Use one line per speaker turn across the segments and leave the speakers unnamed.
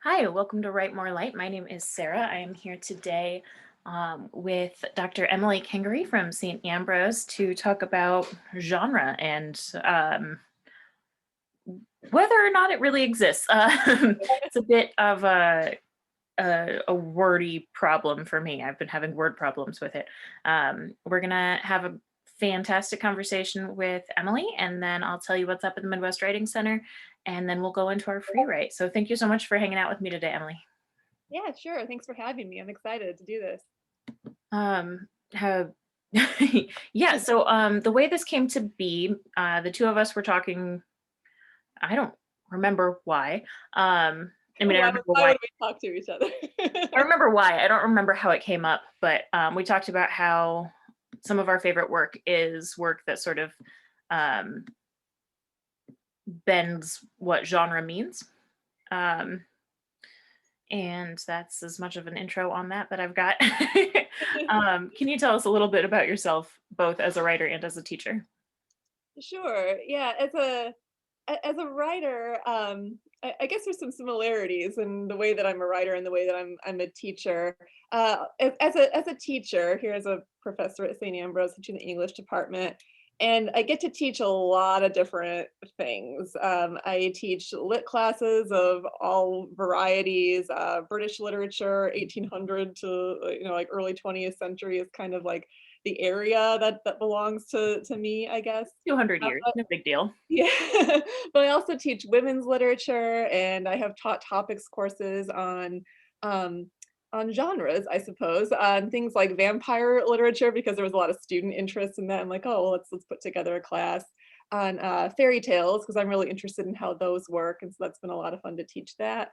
Hi, welcome to Write More Light. My name is Sarah. I am here today with Dr. Emily Kingery from St. Ambrose to talk about genre and whether or not it really exists. It's a bit of a wordy problem for me. I've been having word problems with it. We're going to have a fantastic conversation with Emily, and then I'll tell you what's up at the Midwest Writing Center, and then we'll go into our free write. So thank you so much for hanging out with me today, Emily.
Yeah, sure. Thanks for having me. I'm excited to do this.
Have yeah, so the way this came to be, the two of us were talking. I don't remember why. I mean, I
Why would
remember
why
why.
would we talk to each other?
I remember why. I don't remember how it came up, but we talked about how some of our favorite work is work that sort of um, bends what genre means. Um, and that's as much of an intro on that I've got. Can you tell us a little bit about yourself, both as a writer and as a teacher?
Sure. Yeah, as a writer, I guess there's some similarities in the way that I'm a writer and the way that I'm a teacher. As a teacher, here as a professor at St. Ambrose, teaching the English department, and I get to teach a lot of different things. I teach lit classes of all varieties, British literature, 1800 to like early 20th century is kind of like the area that belongs to me, I guess.
200 years, no big deal.
Yeah, but I also teach women's literature, and I have taught topics courses um, on genres, I suppose, on things like vampire literature because there was a lot of student interest in that. I'm like, oh, well, let's put together a class on fairy tales because I'm really interested in how those work, and so that's been a lot of fun to teach that.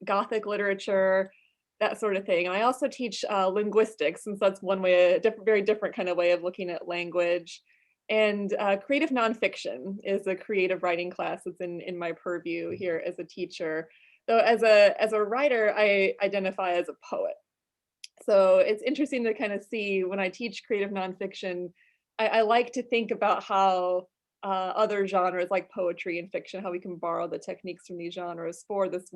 Gothic literature, that sort of thing. And I also teach linguistics, since that's one way, a different, very different kind of way of looking at language. And creative nonfiction is a creative writing class that's in my purview here as a teacher. Though as a writer, I identify as a poet. So it's interesting to kind of see when I teach creative nonfiction, I like to think about how other genres like poetry and fiction, how we can borrow the techniques from these genres for this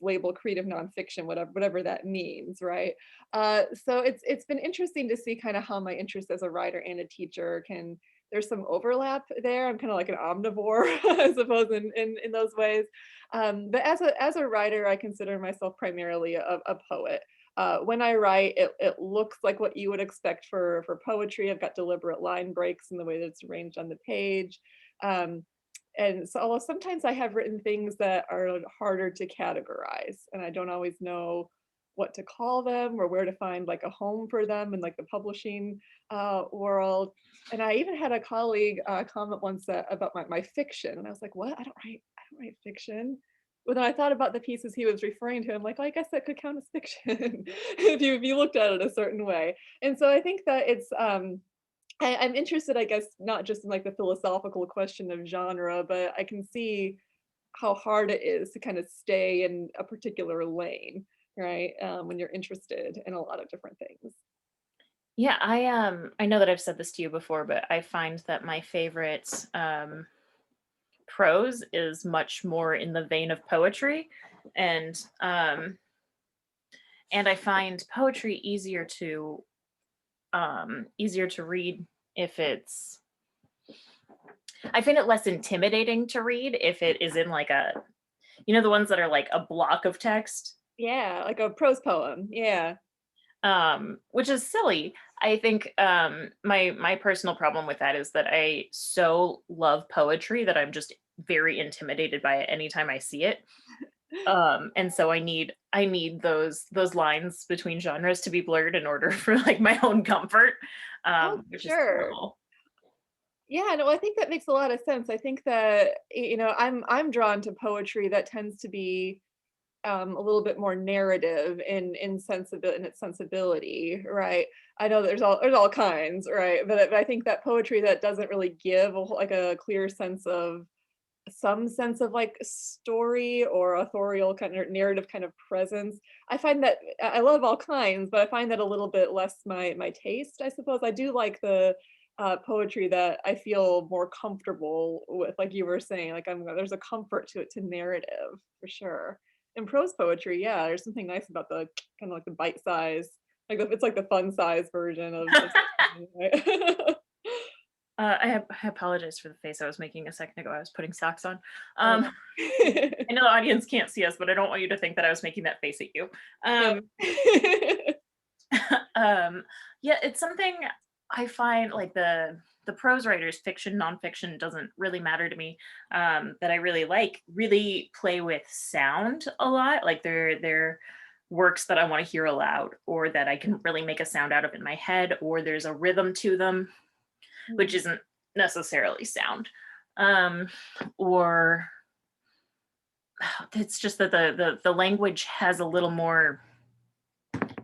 label creative nonfiction, whatever that means, right? So it's been interesting to see kind of how my interest as a writer and a teacher can. There's some overlap there. I'm kind of like an omnivore, I suppose, in those ways. But as a writer, I consider myself primarily a poet. When I write, it looks like what you would expect for poetry. I've got deliberate line breaks in the way that it's arranged on the page. Um, and so although sometimes I have written things that are harder to categorize, and I don't always know what to call them or where to find like a home for them in like the publishing world. And I even had a colleague comment once about my fiction, and I was like, "What? I don't write fiction." When I thought about the pieces he was referring to, I'm like, "Oh, I guess that could count as fiction if you looked at it a certain way." And so I think that I'm interested, I guess, not just in like the philosophical question of genre, but I can see how hard it is to kind of stay in a particular lane, right? When you're interested in a lot of different things.
Yeah, I know that I've said this to you before, but I find that my favorite prose is much more in the vein of poetry, and um and I find poetry easier to read if it's I find it less intimidating to read if it is in like the ones that are like a block of text,
Yeah, like a prose poem. Yeah.
which is silly. I think my personal problem with that is that I so love poetry that I'm just very intimidated by it anytime I see it. And so I need those lines between genres to be blurred in order for like my own comfort,
Oh, for
which is
sure.
terrible.
Yeah, no, I think that makes a lot of sense. I think that I'm drawn to poetry that tends to be a little bit more narrative in its sensibility, right? I know there's all kinds, right? But I think that poetry that doesn't really give like a clear sense of some sense of like story or authorial kind of narrative kind of presence. I find that I love all kinds, but I find that a little bit less my taste, I suppose. I do like the poetry that I feel more comfortable with, like you were saying, like there's a comfort to it, to narrative for sure. In prose poetry, yeah, there's something nice about the kind of like the bite size, like it's like the fun size version of something, right?
I apologize for the face I was making a second ago. I was putting socks on.
Oh.
Um, I know the audience can't see us, but I don't want you to think that I was making that face at you.
No.
Um, yeah, it's something I find like the prose writers, fiction, nonfiction doesn't really matter to me. That I really like, really play with sound a lot. Like they're works that I want to hear aloud, or that I can really make a sound out of in my head, or there's a rhythm to them, which
Mm.
isn't necessarily sound. Um, or it's just that the language has a little more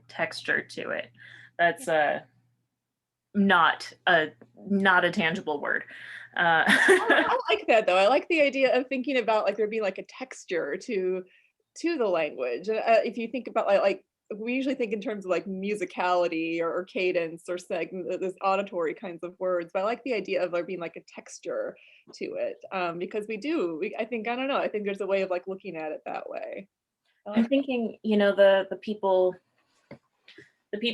texture to it. That's not a tangible word.
I like that though. I like the idea of thinking about like there being like a texture to the language. If you think about like we usually think in terms of like musicality or cadence or this auditory kinds of words, but I like the idea of there being like a texture to it because I think I don't know. I think there's a way of like looking at it that way. I
I'm
like that.
thinking, the people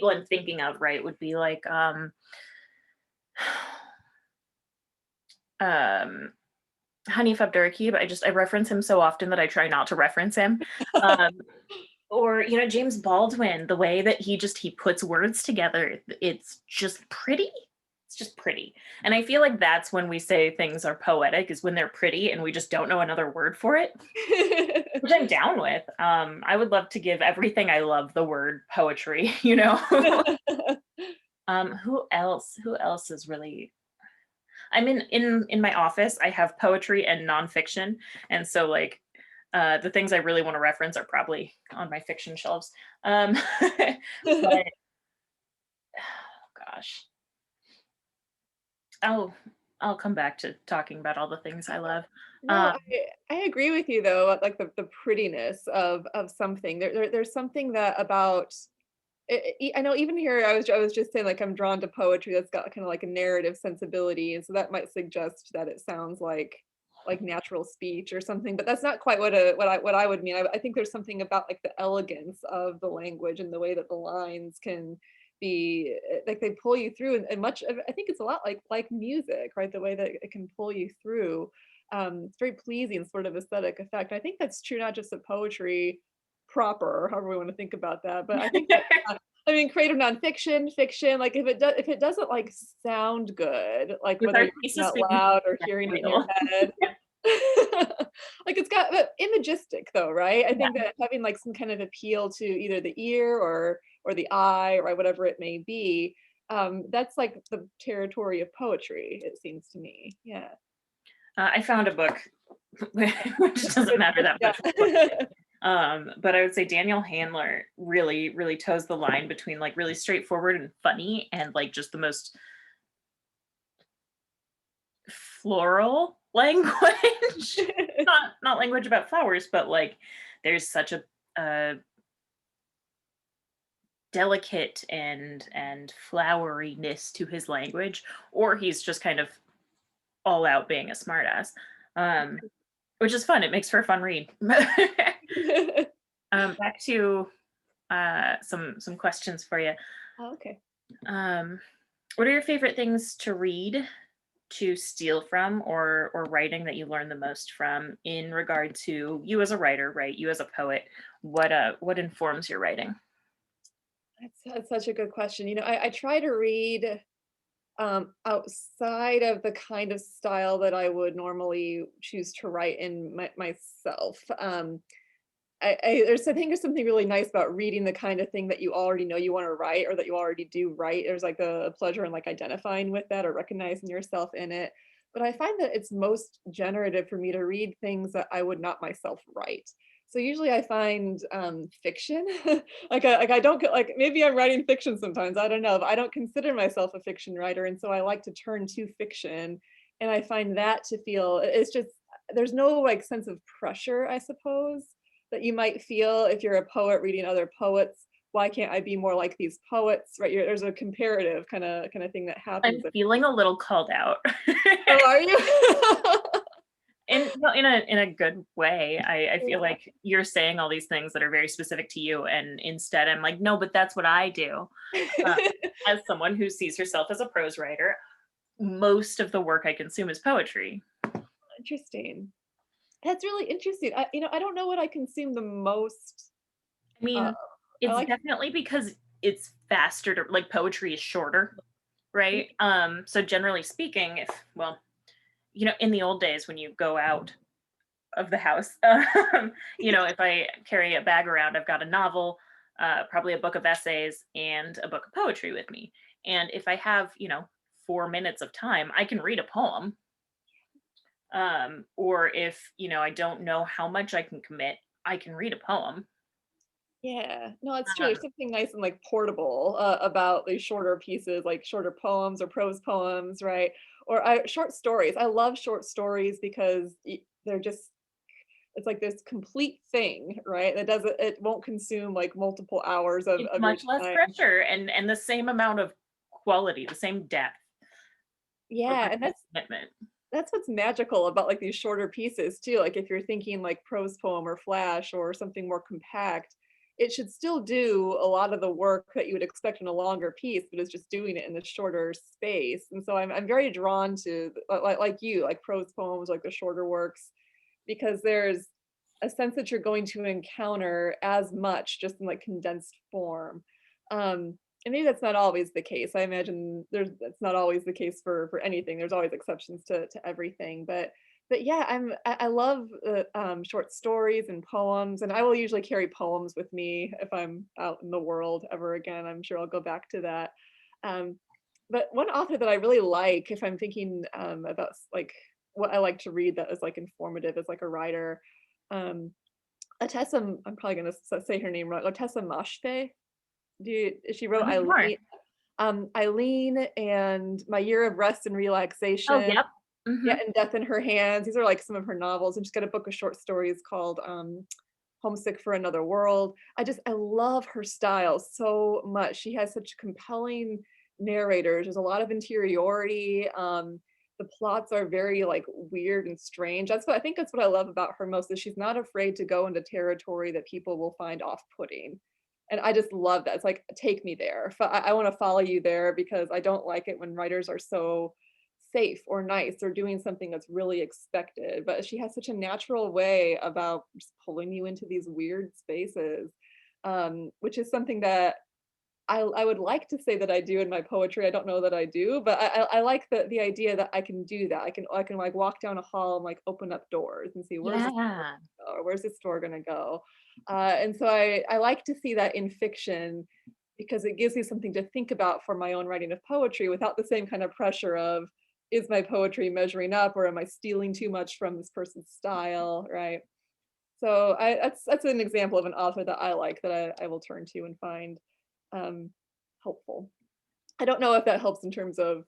I'm thinking of, right, would be like um Hanif Abdurraqib. I reference him so often that I try not to reference him. Um, or James Baldwin, the way that he puts words together, it's just pretty. It's just pretty. And I feel like that's when we say things are poetic, is when they're pretty and we just don't know another word for it, which I'm down with. I would love to give everything I love the word poetry. Who else is really, I'm in my office. I have poetry and nonfiction, and so like the things I really want to reference are probably on my fiction shelves. But gosh, I'll I'll come back to talking about all the things I love.
No,
Um,
I agree with you though, like the prettiness of something. There's something that about I know even here I was just saying like I'm drawn to poetry that's got kind of like a narrative sensibility, and so that might suggest that it sounds like natural speech or something, but that's not quite what I would mean. I think there's something about like the elegance of the language and the way that the lines can be like they pull you through, and much of I think it's a lot like music, right? The way that it can pull you through. It's very pleasing sort of aesthetic effect. I think that's true not just of poetry proper, however we want to think about that, but I think that I mean creative nonfiction, fiction, like if it doesn't like sound good, like
with
whether
our
you're reading
thesis
out
being
loud or hearing it in your
real.
head. Like it's got but imagistic though, right? I think that having like some kind of appeal to either the ear or the eye or whatever it may be, that's like the territory of poetry, it seems to me. Yeah.
I found a book, which doesn't matter that
Yeah.
much. But I would say Daniel Handler really, really toes the line between like really straightforward and funny and like just the most floral language. Not language about flowers, but like there's such a delicate and floweriness to his language, or he's just kind of all out being a smartass, um, which is fun. It makes for a fun read. Back to some questions for you.
Oh, okay.
Um, what are your favorite things to read, to steal from, or writing that you learn the most from in regard to you as a writer, right? You as a poet. What informs your writing?
That's such a good question. You know, I try to read outside of the kind of style that I would normally choose to write in myself. I think there's something really nice about reading the kind of thing that you already know you want to write or that you already do write. There's like a pleasure in like identifying with that or recognizing yourself in it. But I find that it's most generative for me to read things that I would not myself write. So usually I find fiction, like I don't like maybe I'm writing fiction sometimes. I don't know, but I don't consider myself a fiction writer, and so I like to turn to fiction, and I find that to feel it's just there's no like sense of pressure, I suppose that you might feel if you're a poet reading other poets. Why can't I be more like these poets? Right? There's a comparative kind of thing that
I'm
happens.
feeling a little called out.
Oh, are you?
And no, in a good way. I feel
Yeah.
like you're saying all these things that are very specific to you, and instead I'm like, no, but that's what I do. Uh, as someone who sees herself as a prose writer, most of the work I consume is poetry.
Interesting. That's really interesting. I don't know what I consume the most.
I
Uh,
mean,
I
it's
like.
definitely because it's faster to like poetry is shorter, right? So generally speaking, if well, in the old days when you go out of the house, if I carry a bag around, I've got a novel, probably a book of essays, and a book of poetry with me. And if I have, 4 minutes of time, I can read a poem. Or if, I don't know how much I can commit, I can read a poem.
Yeah, no, it's true. There's
Um,
something nice and like portable about these shorter pieces, like shorter poems or prose poems, right? Or short stories. I love short stories because they're just, it's like this complete thing, right? It won't consume like multiple hours
it's
of your
much less
time.
pressure and the same amount of quality, the same depth or
Yeah, and
commitment.
that's what's magical about like these shorter pieces too. Like if you're thinking like prose poem or flash or something more compact, it should still do a lot of the work that you would expect in a longer piece, but it's just doing it in the shorter space. And so I'm very drawn to like you, like prose poems, like the shorter works, because there's a sense that you're going to encounter as much just in like condensed form. And maybe that's not always the case. I imagine that's not always the case for anything. There's always exceptions to everything. But yeah, I love short stories and poems, and I will usually carry poems with me if I'm out in the world ever again. I'm sure I'll go back to that. Um, but one author that I really like, if I'm thinking about like what I like to read that is like informative as like a writer, um, Atessa, I'm probably gonna say her name wrong. Atessa Mashfe. She wrote
Tell more.
Eileen, Eileen and My Year of Rest and
Oh,
Relaxation.
yep.
Yeah,
Hmm.
and Death in Her Hands. These are like some of her novels. And she's got a book of short stories called Homesick for Another World. I love her style so much. She has such compelling narrators. There's a lot of interiority. The plots are very like weird and strange. I think that's what I love about her most is she's not afraid to go into territory that people will find off-putting. And I just love that. It's like, take me there. I want to follow you there because I don't like it when writers are so safe or nice or doing something that's really expected. But she has such a natural way about just pulling you into these weird spaces, which is something that I would like to say that I do in my poetry. I don't know that I do, but I like the idea that I can do that. I can like walk down a hall and like open up doors and see where's this door
Yeah.
gonna go or where's this door gonna go. And so I like to see that in fiction because it gives me something to think about for my own writing of poetry without the same kind of pressure of is my poetry measuring up or am I stealing too much from this person's style, right? So that's an example of an author that I like that I will turn to and find um, helpful. I don't know if that helps in terms of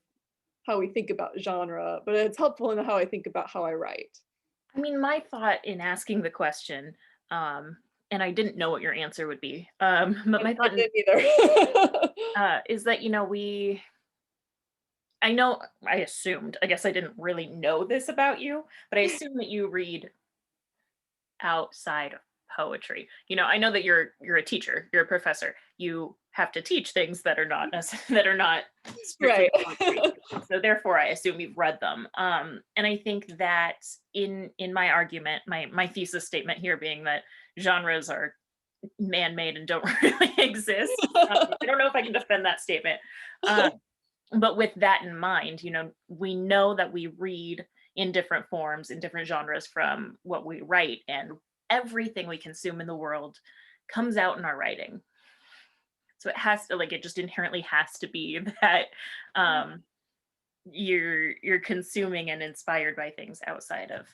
how we think about genre, but it's helpful in how I think about how I write.
I mean, my thought in asking the question, and I didn't know what your answer would be, but my
I
thought
didn't either.
is that, I know, I assumed, I guess I didn't really know this about you, but I assume that you read outside of poetry. I know that you're a teacher, you're a professor. You have to teach things that are not that are not strictly
Right.
poetry. So therefore I assume you've read them. And I think that in my argument, my thesis statement here being that genres are man-made and don't really exist. I don't know if I can defend that statement. Um, but with that in mind, we know that we read in different forms, in different genres from what we write, and everything we consume in the world comes out in our writing. So it has to, like, it just inherently has to be that um, you're consuming and inspired by things outside of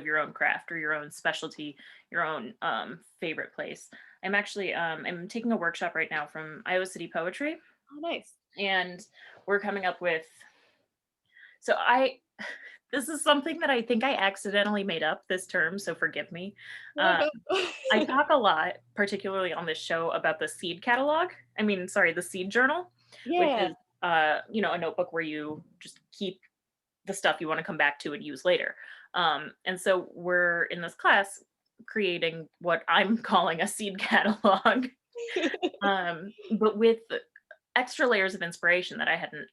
your own craft or your own specialty, your own favorite place. I'm taking a workshop right now from Iowa City Poetry,
Oh, nice.
and we're coming up with so I this is something that I think I accidentally made up this term, so forgive me.
No,
Um,
no.
I talk a lot, particularly on this show, about the seed catalog. I mean, sorry, the seed journal, which
Yeah.
is a notebook where you just keep the stuff you want to come back to and use later. And so we're in this class creating what I'm calling a seed catalog, but with extra layers of inspiration that I hadn't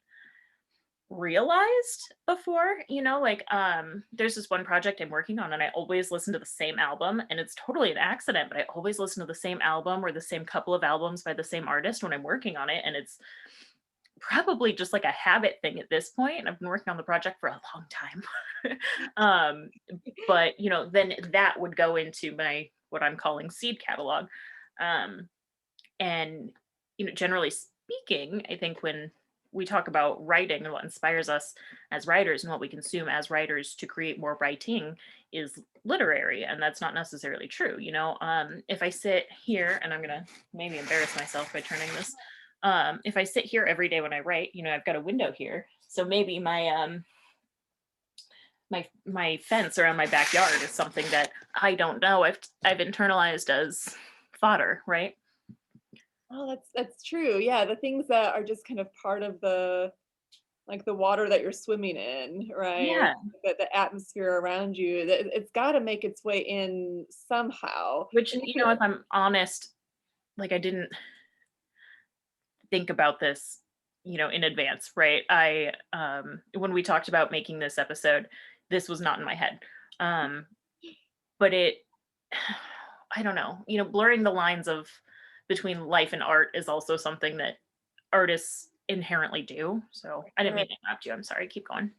realized before, like there's this one project I'm working on and I always listen to the same album, and it's totally an accident, but I always listen to the same album or the same couple of albums by the same artist when I'm working on it, and it's probably just like a habit thing at this point. I've been working on the project for a long time. um but then that would go into my what I'm calling seed catalog. um and generally speaking, I think when we talk about writing and what inspires us as writers and what we consume as writers to create more writing is literary, and that's not necessarily true. If I sit here, and I'm gonna maybe embarrass myself by turning this, if I sit here every day when I write, I've got a window here, so maybe my fence around my backyard is something that I don't know, I've internalized as fodder, right?
Oh, that's true. Yeah, the things that are just kind of part of the like the water that you're swimming in, right? Or
Yeah.
the atmosphere around you. It's got to make its way in somehow.
Which,
And you can,
if I'm honest, like I didn't think about this, in advance, right? When we talked about making this episode, this was not in my head. Um, but it, I don't know, blurring the lines of between life and art is also something that artists inherently do. So I didn't mean to interrupt you. I'm sorry. Keep going.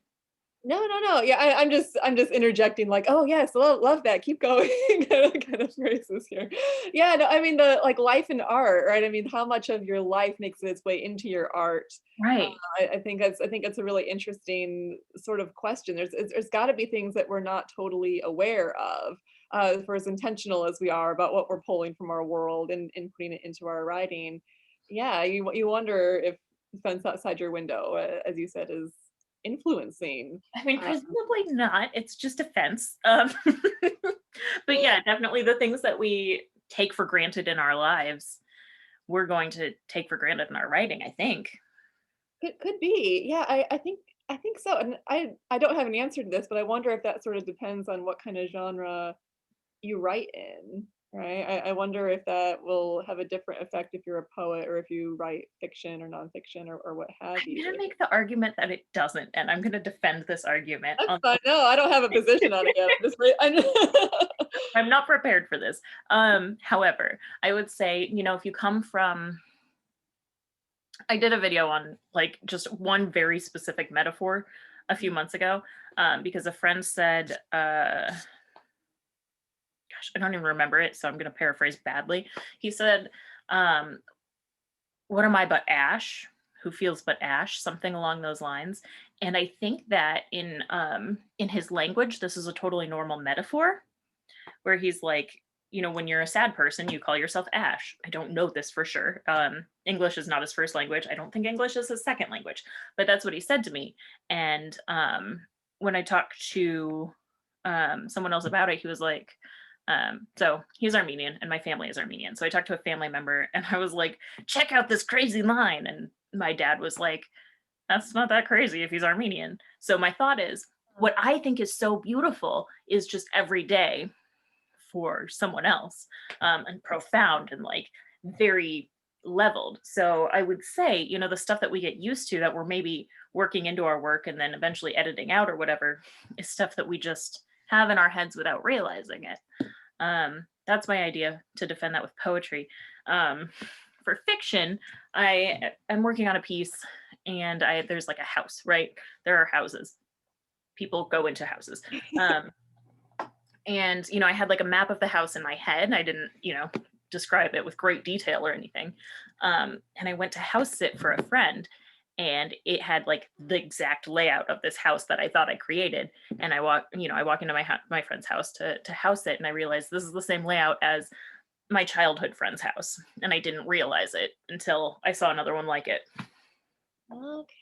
no. Yeah, I'm just interjecting like, oh yes, love that. Keep going, kind of phrases here. Yeah, no, I mean the like life and art, right? I mean, how much of your life makes its way into your art?
Right.
I think it's a really interesting sort of question. There's got to be things that we're not totally aware of, for as intentional as we are about what we're pulling from our world and putting it into our writing. Yeah, you wonder if the fence outside your window, as you said, is influencing.
I mean,
Uh,
presumably not. It's just a fence. But yeah, definitely the things that we take for granted in our lives, we're going to take for granted in our writing, I think.
could be. Yeah, I think so. And I don't have an answer to this, but I wonder if that sort of depends on what kind of genre you write in, right? I wonder if that will have a different effect if you're a poet or if you write fiction or nonfiction or what have
I'm
you.
gonna make the argument that it doesn't, and I'm gonna defend this argument
That's
on
fine. No, I don't have a position on it yet.
I'm not prepared for this. However, I would say, if you come from I did a video on like just one very specific metaphor a few months ago, because a friend said, gosh, I don't even remember it, so I'm going to paraphrase badly. He said, um, "What am I but ash? Who feels but ash?" Something along those lines. And I think that in his language, this is a totally normal metaphor, where he's like, when you're a sad person, you call yourself Ash. I don't know this for sure. English is not his first language. I don't think English is his second language, but that's what he said to me. And when I talked to someone else about it, he was like, so he's Armenian and my family is Armenian. So I talked to a family member and I was like, check out this crazy line. And my dad was like, that's not that crazy if he's Armenian. So my thought is, what I think is so beautiful is just every day for someone else, and profound and like very leveled. So I would say, the stuff that we get used to that we're maybe working into our work and then eventually editing out or whatever is stuff that we just have in our heads without realizing it. That's my idea to defend that with poetry. For fiction, I am working on a piece, and there's like a house, right? There are houses. People go into houses. And I had like a map of the house in my head. I didn't describe it with great detail or anything. And I went to house sit for a friend, and it had like the exact layout of this house that I thought I created. And I walk into my friend's house to house it, and I realized this is the same layout as my childhood friend's house, and I didn't realize it until I saw another one like it.
Okay.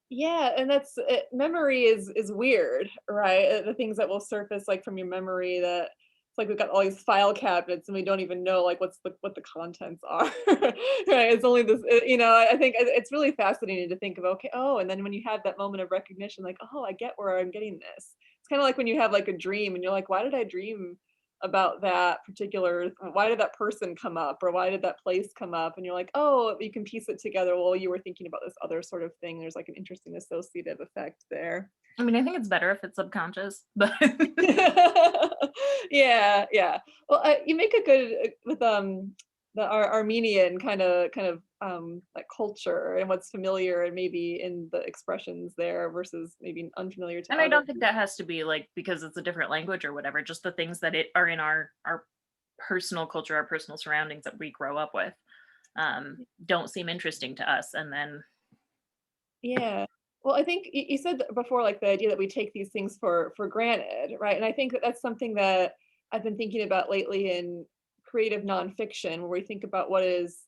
Yeah, and that's memory is weird, right? The things that will surface like from your memory that it's like we've got all these file cabinets and we don't even know like what the contents are. Right? It's only this, I think it's really fascinating to think of, okay, oh, and then when you have that moment of recognition, like, oh, I get where I'm getting this. It's kind of like when you have like a dream and you're like, why did I dream about that particular, why did that person come up or why did that place come up? And you're like, oh, you can piece it together. Well, you were thinking about this other sort of thing. There's like an interesting associative effect there.
I mean, I think it's better if it's subconscious, but
Yeah, yeah. Well, you make a good with the Armenian like culture and what's familiar and maybe in the expressions there versus maybe unfamiliar to
and I
others.
don't think that has to be like because it's a different language or whatever, just the things that it are in our personal culture, our personal surroundings that we grow up with, don't seem interesting to us. And then
Yeah. Well, I think you said before, like the idea that we take these things for granted, right? And I think that that's something that I've been thinking about lately in creative nonfiction, where we think about what is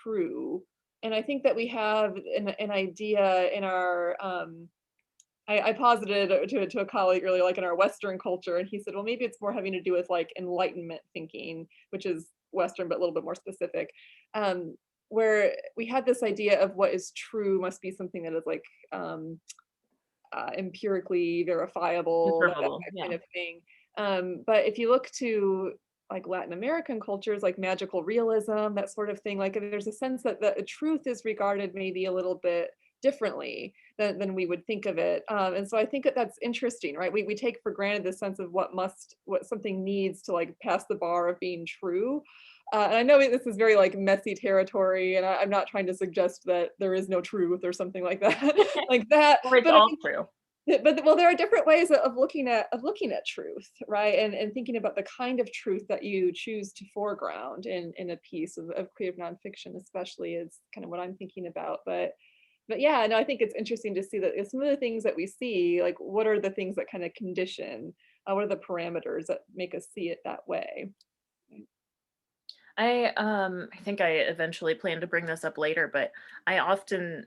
true. And I think that we have an idea in our I posited to a colleague earlier, like in our Western culture, and he said, well, maybe it's more having to do with like Enlightenment thinking, which is Western, but a little bit more specific, where we had this idea of what is true must be something that is like empirically verifiable,
observable,
that
yeah.
kind of thing. But if you look to like Latin American cultures, like magical realism, that sort of thing, like there's a sense that the truth is regarded maybe a little bit differently than we would think of it. And so I think that that's interesting, right? We take for granted the sense of what something needs to like pass the bar of being true. And I know this is very like messy territory, and I'm not trying to suggest that there is no truth or something like that, like that.
Or it's
But I
all
think
true.
but well, there are different ways of looking at truth, right? And thinking about the kind of truth that you choose to foreground in a piece of creative nonfiction, especially is kind of what I'm thinking about. But yeah, no, I think it's interesting to see that some of the things that we see, like what are the things that kind of condition, what are the parameters that make us see it that way?
I think I eventually plan to bring this up later, but I often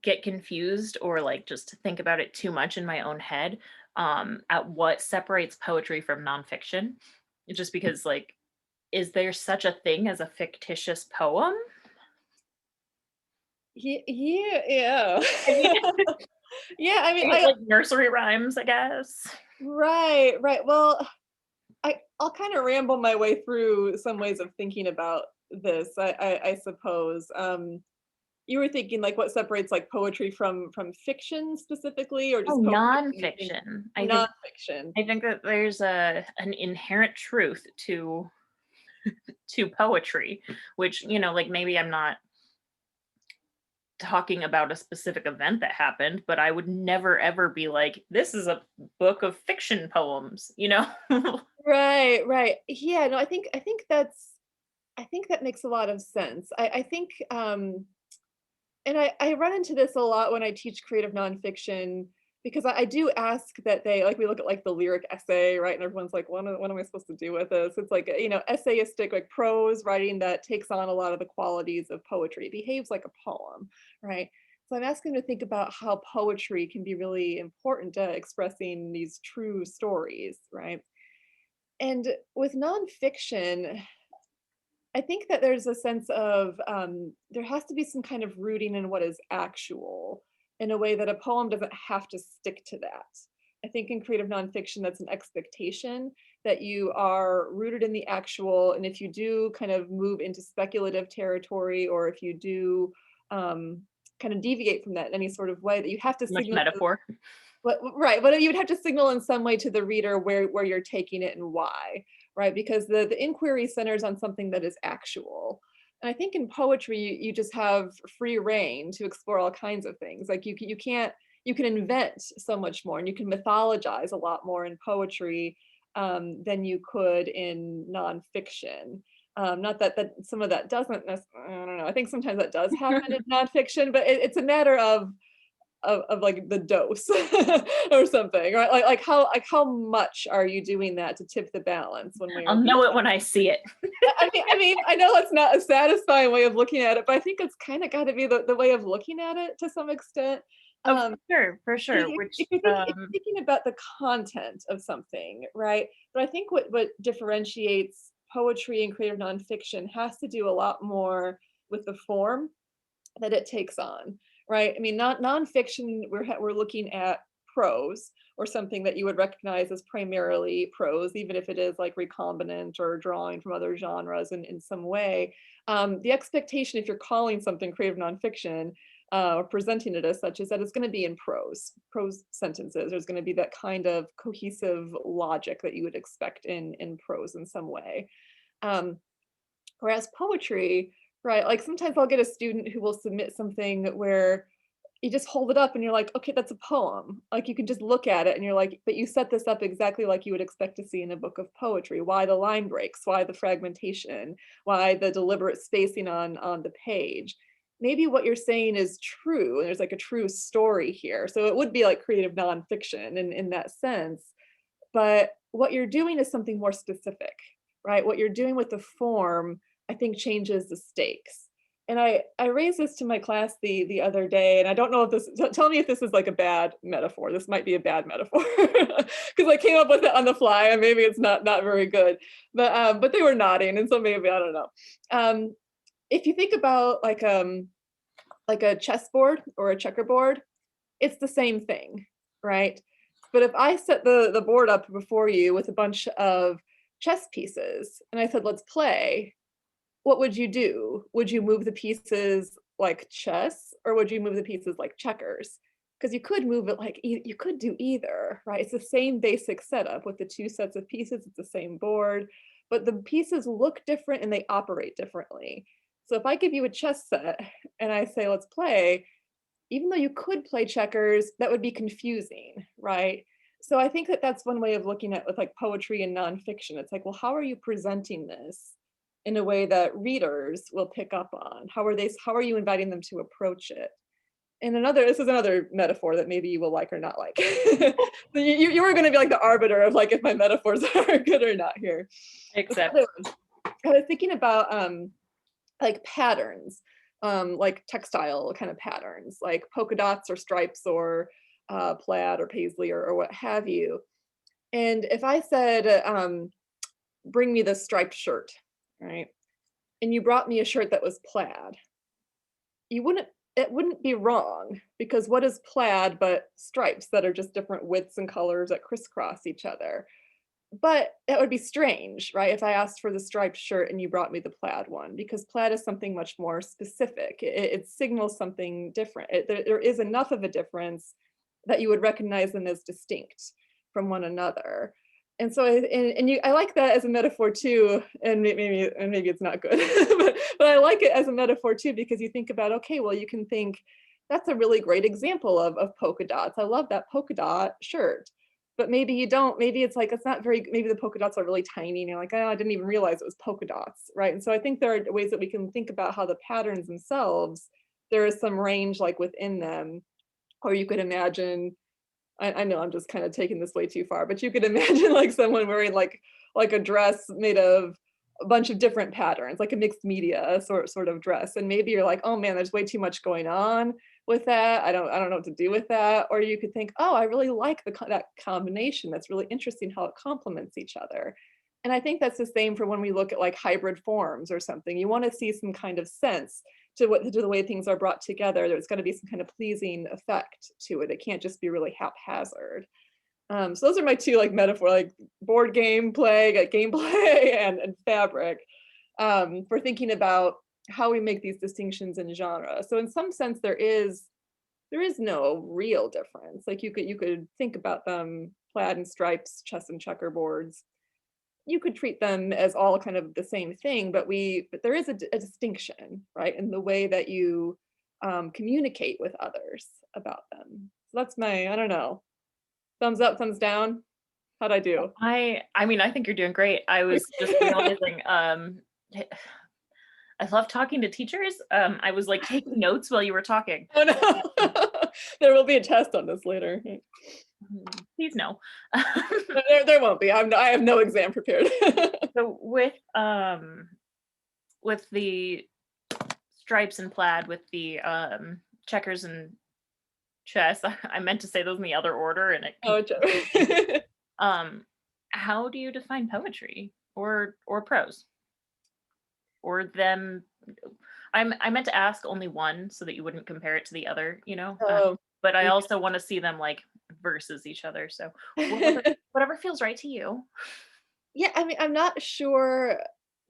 get confused or like just think about it too much in my own head, at what separates poetry from nonfiction. Just because like, is there such a thing as a fictitious poem?
Yeah, yeah.
I mean,
Yeah, I mean,
like nursery rhymes, I guess.
right, right. Well, I'll kind of ramble my way through some ways of thinking about this. I suppose. You were thinking like what separates like poetry from fiction specifically, or
Oh,
just poetry in
nonfiction.
nonfiction?
I think that there's an inherent truth to poetry, which, like maybe I'm not talking about a specific event that happened, but I would never ever be like, this is a book of fiction poems.
Right, right. Yeah, no, I think that makes a lot of sense. I think and I run into this a lot when I teach creative nonfiction, because I do ask that they like we look at like the lyric essay, right? And everyone's like, what am I supposed to do with this? It's like, essayistic, like prose writing that takes on a lot of the qualities of poetry. It behaves like a poem, right? So I'm asking them to think about how poetry can be really important to expressing these true stories, right? And with nonfiction, I think that there's a sense of there has to be some kind of rooting in what is actual in a way that a poem doesn't have to stick to that. I think in creative nonfiction, that's an expectation that you are rooted in the actual. And if you do kind of move into speculative territory, or if you do kind of deviate from that in any sort of way, that you have to
Much
signal
metaphor.
right, but you would have to signal in some way to the reader where you're taking it and why, right? Because the inquiry centers on something that is actual. And I think in poetry, you just have free reign to explore all kinds of things. Like you can invent so much more, and you can mythologize a lot more in poetry than you could in nonfiction. Not that some of that doesn't necessarily, I don't know. I think sometimes that does happen in nonfiction, but it's a matter of like the dose or something, right? Like how much are you doing that to tip the balance one way or
I'll
the
know it
other?
when I see it.
I mean, I know that's not a satisfying way of looking at it, but I think it's kind of got to be the way of looking at it to some extent.
Oh,
Um,
for sure, which,
if you're thinking about the content of something, right? But I think what differentiates poetry and creative nonfiction has to do a lot more with the form that it takes on, right? I mean, not nonfiction, we're looking at prose or something that you would recognize as primarily prose, even if it is like recombinant or drawing from other genres in some way. The expectation, if you're calling something creative nonfiction, or presenting it as such, is that it's going to be in prose sentences. There's going to be that kind of cohesive logic that you would expect in prose in some way. Um, Whereas poetry, right, like sometimes I'll get a student who will submit something where you just hold it up and you're like, okay, that's a poem. Like you can just look at it and you're like, but you set this up exactly like you would expect to see in a book of poetry. Why the line breaks? Why the fragmentation? Why the deliberate spacing on the page? Maybe what you're saying is true and there's like a true story here. So it would be like creative nonfiction in that sense. But what you're doing is something more specific, right? What you're doing with the form, I think, changes the stakes. And I raised this to my class the other day, and I don't know if this, tell me if this is like a bad metaphor. This might be a bad metaphor because I came up with it on the fly, and maybe it's not very good. But they were nodding, and so maybe I don't know. If you think about like a chessboard or a checkerboard, it's the same thing, right? But if I set the board up before you with a bunch of chess pieces and I said, let's play, what would you do? Would you move the pieces like chess or would you move the pieces like checkers? Because you could move it like you could do either, right? It's the same basic setup with the two sets of pieces, it's the same board, but the pieces look different and they operate differently. So if I give you a chess set and I say, let's play, even though you could play checkers, that would be confusing, right? So I think that that's one way of looking at with like poetry and nonfiction. It's like, well, how are you presenting this in a way that readers will pick up on? How are you inviting them to approach it? And this is another metaphor that maybe you will like or not like. So you were going to be like the arbiter of like if my metaphors are good or not here.
except,
I was thinking about like patterns, like textile kind of patterns, like polka dots or stripes or plaid or paisley or what have you. And if I said, bring me this striped shirt, right? And you brought me a shirt that was plaid, you wouldn't, it wouldn't be wrong because what is plaid but stripes that are just different widths and colors that crisscross each other? But that would be strange, right? If I asked for the striped shirt and you brought me the plaid one, because plaid is something much more specific. It signals something different. There is enough of a difference that you would recognize them as distinct from one another. And so, I like that as a metaphor too. And maybe it's not good, but I like it as a metaphor too because you think about, okay, well, you can think that's a really great example of polka dots. I love that polka dot shirt, but maybe you don't, maybe it's like it's not very, maybe the polka dots are really tiny and you're like, oh, I didn't even realize it was polka dots, right? And so I think there are ways that we can think about how the patterns themselves, there is some range like within them. Or you could imagine, I know I'm just kind of taking this way too far, but you could imagine like someone wearing like a dress made of a bunch of different patterns, like a mixed media sort of dress. And maybe you're like, oh man, there's way too much going on with that. I don't know what to do with that. Or you could think, oh, I really like that combination. That's really interesting how it complements each other. And I think that's the same for when we look at like hybrid forms or something. You want to see some kind of sense to the way things are brought together. There's got to be some kind of pleasing effect to it. It can't just be really haphazard. So those are my two like metaphor, like board game play, like gameplay, and fabric, for thinking about how we make these distinctions in genre. So in some sense, there is no real difference. Like you could think about them plaid and stripes, chess and checkerboards. You could treat them as all kind of the same thing, but there is a distinction, right, in the way that you communicate with others about them. So that's I don't know, thumbs up, thumbs down. How'd I do?
I mean, I think you're doing great. I was just realizing, I love talking to teachers. I was like taking notes while you were talking.
Oh no, there will be a test on this later.
Please no.
There won't be. I have no exam prepared.
So with the stripes and plaid, with the checkers and chess. I meant to say those in the other order, and it
Oh,
confused me.
joke.
Um, how do you define poetry or prose or them? I meant to ask only one so that you wouldn't compare it to the other,
Oh,
but I
you
also want to see them like versus each other. So whatever whatever feels right to you.
Yeah, I mean, I'm not sure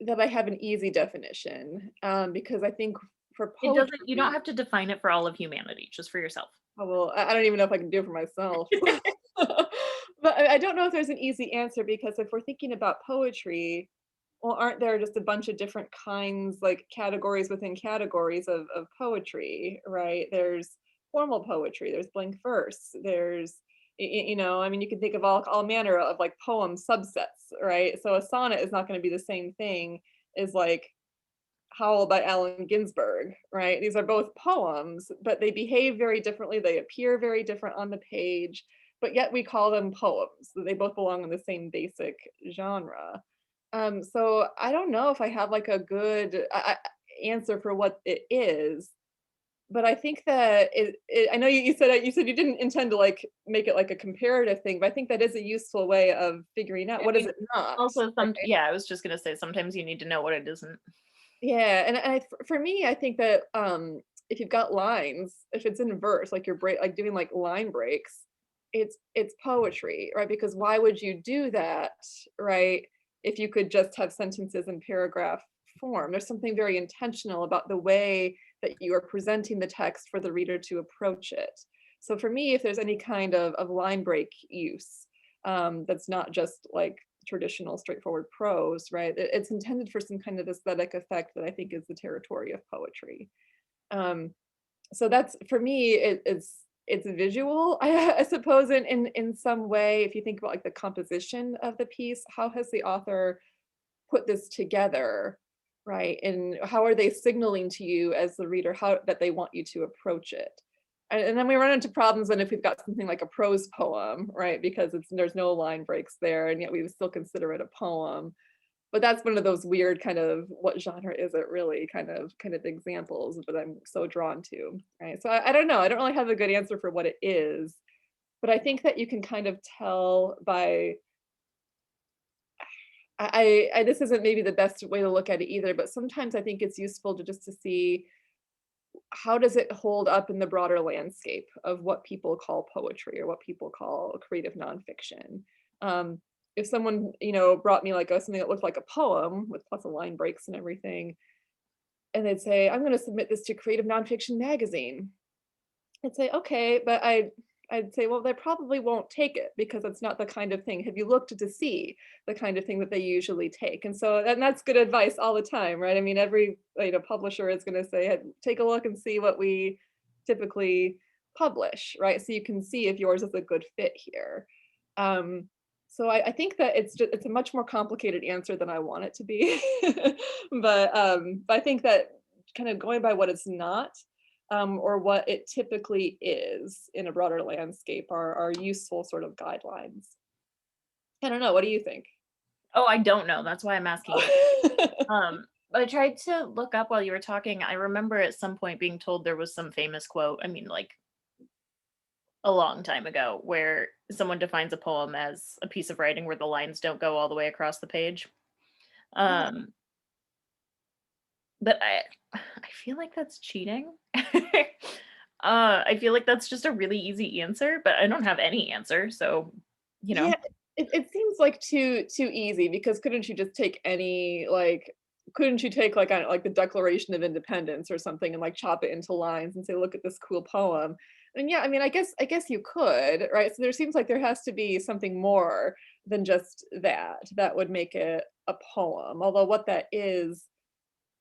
that I have an easy definition, because I think for
It doesn't. You don't
poetry,
have to define it for all of humanity, just for yourself.
oh, well, I don't even know if I can do it for myself. But I don't know if there's an easy answer because if we're thinking about poetry, well, aren't there just a bunch of different kinds, like categories within categories of poetry, right? There's formal poetry, there's blank verse, there's, I mean, you can think of all manner of like poem subsets, right? So a sonnet is not going to be the same thing as like Howl by Allen Ginsberg, right? These are both poems, but they behave very differently. They appear very different on the page, but yet we call them poems. They both belong in the same basic genre. So I don't know if I have like a good answer for what it is, but I think that I know you said you didn't intend to like make it like a comparative thing, but I think that is a useful way of figuring out
I
what is
mean,
it not.
also yeah, I was just gonna say sometimes you need to know what it isn't.
Yeah, and for me, I think that, if you've got lines, if it's in verse, like you're like doing like line breaks, it's poetry, right? Because why would you do that, right? If you could just have sentences in paragraph form. There's something very intentional about the way that you are presenting the text for the reader to approach it. So for me, if there's any kind of line break use, that's not just like traditional straightforward prose, right? It's intended for some kind of aesthetic effect that I think is the territory of poetry. Um, so that's for me, it's visual, I suppose, in some way. If you think about like the composition of the piece, how has the author put this together, right? And how are they signaling to you as the reader how that they want you to approach it? And then we run into problems when if we've got something like a prose poem, right? Because there's no line breaks there, and yet we would still consider it a poem. But that's one of those weird kind of what genre is it really kind of examples that I'm so drawn to, right? So I don't know. I don't really have a good answer for what it is, but I think that you can kind of tell by this isn't maybe the best way to look at it either, but sometimes I think it's useful to just to see how does it hold up in the broader landscape of what people call poetry or what people call creative nonfiction. Um, if someone brought me like something that looked like a poem with lots of line breaks and everything, and they'd say, "I'm going to submit this to Creative Nonfiction Magazine," I'd say, "Okay," but I'd say, "Well, they probably won't take it because it's not the kind of thing. Have you looked to see the kind of thing that they usually take?" And that's good advice all the time, right? I mean, every publisher is going to say, "Hey, take a look and see what we typically publish," right? So you can see if yours is a good fit here. Um, so I think that it's a much more complicated answer than I want it to be, but I think that kind of going by what it's not, or what it typically is in a broader landscape are useful sort of guidelines. I don't know. What do you think?
Oh, I don't know. That's why I'm asking you. But I tried to look up while you were talking. I remember at some point being told there was some famous quote. I mean, like a long time ago, where someone defines a poem as a piece of writing where the lines don't go all the way across the page.
Ah,
Um, but I feel like that's cheating. I feel like that's just a really easy answer, but I don't have any answer. So, you know,
yeah, it seems like too easy because couldn't you just take any like couldn't you take like like the Declaration of Independence or something and like chop it into lines and say, look at this cool poem? And yeah, I mean, I guess you could, right? So there seems like there has to be something more than just that would make it a poem. Although what that is,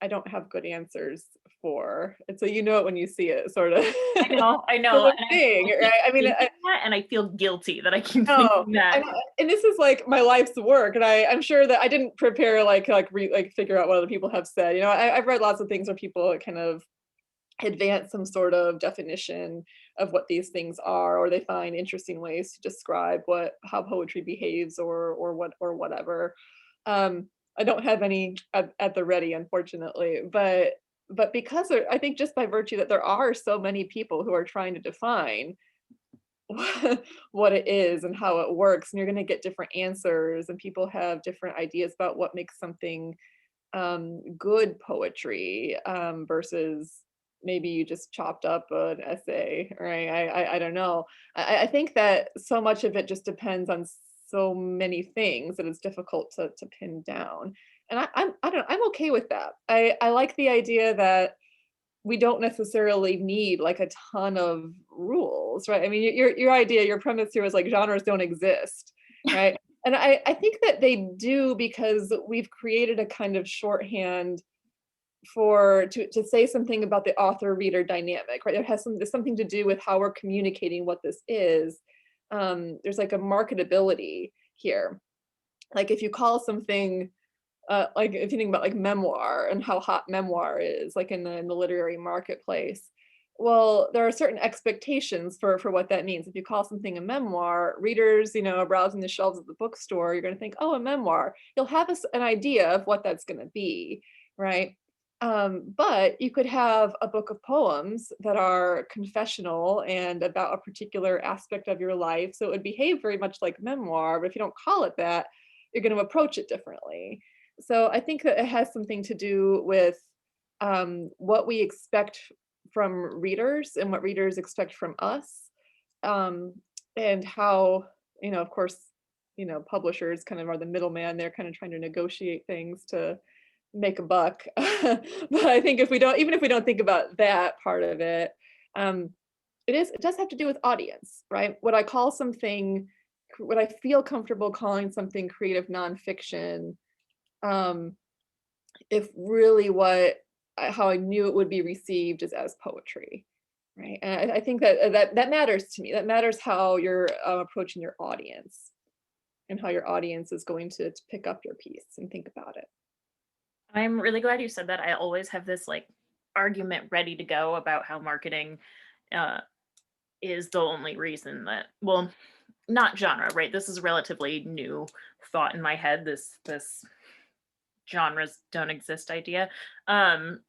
I don't have good answers for. And so you know it when you see it, sort of
I know,
sort of
and
thing,
I keep
right? I mean,
thinking that, and I feel guilty that I keep
no,
thinking that.
and this is like my life's work, and I'm sure that I didn't prepare like figure out what other people have said. I've read lots of things where people kind of advance some sort of definition of what these things are, or they find interesting ways to describe how poetry behaves, or whatever. I don't have any at the ready, unfortunately, but but because I think just by virtue that there are so many people who are trying to define what it is and how it works, and you're going to get different answers, and people have different ideas about what makes something good poetry, versus maybe you just chopped up an essay, right? I don't know. I think that so much of it just depends on so many things that it's difficult to pin down. And I don't, I'm okay with that. I like the idea that we don't necessarily need like a ton of rules, right? I mean, your idea, your premise here was like genres don't exist, right? And I think that they do because we've created a kind of shorthand for to say something about the author reader dynamic, right? It has there's something to do with how we're communicating what this is. There's like a marketability here. Like if you call something like if you think about like memoir and how hot memoir is like in the literary marketplace, well, there are certain expectations for what that means. If you call something a memoir, readers, you know, browsing the shelves of the bookstore, you're going to think, oh, a memoir. You'll have an idea of what that's going to be, right? But you could have a book of poems that are confessional and about a particular aspect of your life, so it would behave very much like memoir, but if you don't call it that, you're going to approach it differently. So I think that it has something to do with what we expect from readers and what readers expect from us, um, and how, you know, of course, you know, publishers kind of are the middleman. They're kind of trying to negotiate things to make a buck. But I think if we don't, even if we don't think about that part of it, um, it does have to do with audience, right? What I call something, what I feel comfortable calling something creative nonfiction, um, if really what how I knew it would be received is as poetry, right? And I think that that matters to me. That matters how you're approaching your audience and how your audience is going to pick up your piece and think about it.
I'm really glad you said that. I always have this like argument ready to go about how marketing uh, is the only reason that, well, not genre, right? This is a relatively new thought in my head. This genres don't exist idea. Um,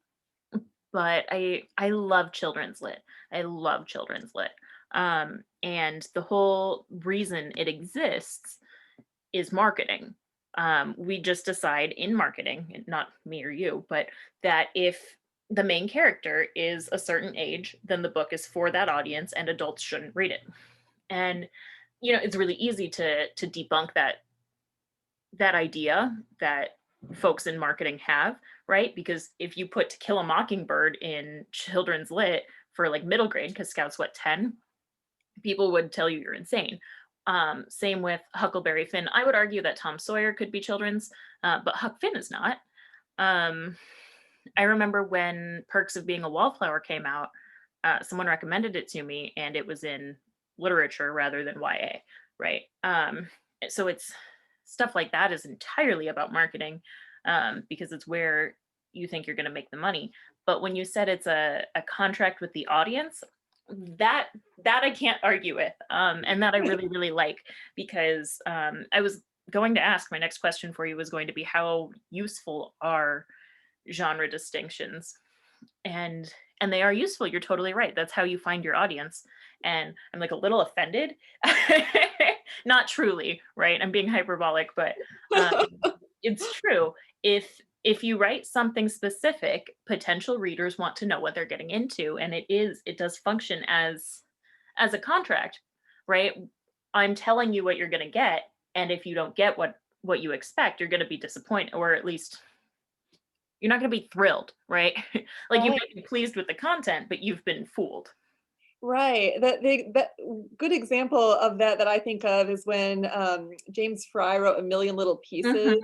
but I love children's lit. I love children's lit. And the whole reason it exists is marketing. We just decide in marketing, and not me or you, but that if the main character is a certain age, then the book is for that audience and adults shouldn't read it. And it's really easy to debunk that idea that folks in marketing have, right? Because if you put To Kill a Mockingbird in children's lit for like middle grade, because Scout's what, 10, people would tell you you're insane. Same with Huckleberry Finn. I would argue that Tom Sawyer could be children's, but Huck Finn is not. Um, I remember when Perks of Being a Wallflower came out, someone recommended it to me, and it was in literature rather than YA, right? So it's stuff like that is entirely about marketing, because it's where you think you're going to make the money. But when you said it's a contract with the audience, that that I can't argue with, and that I really really like, because I was going to ask, my next question for you was going to be, how useful are genre distinctions? And they are useful. You're totally right. That's how you find your audience. And I'm like a little offended. Not truly, right? I'm being hyperbolic, but um, it's true. If you write something specific, potential readers want to know what they're getting into, and it does function as a contract, right? I'm telling you what you're going to get, and if you don't get what you expect, you're going to be disappointed, or at least you're not going to be thrilled, right? Like you
Right.
might be pleased with the content, but you've been fooled.
Right. That good example of that that I think of is when James Fry wrote A Million Little Pieces.
Mhm.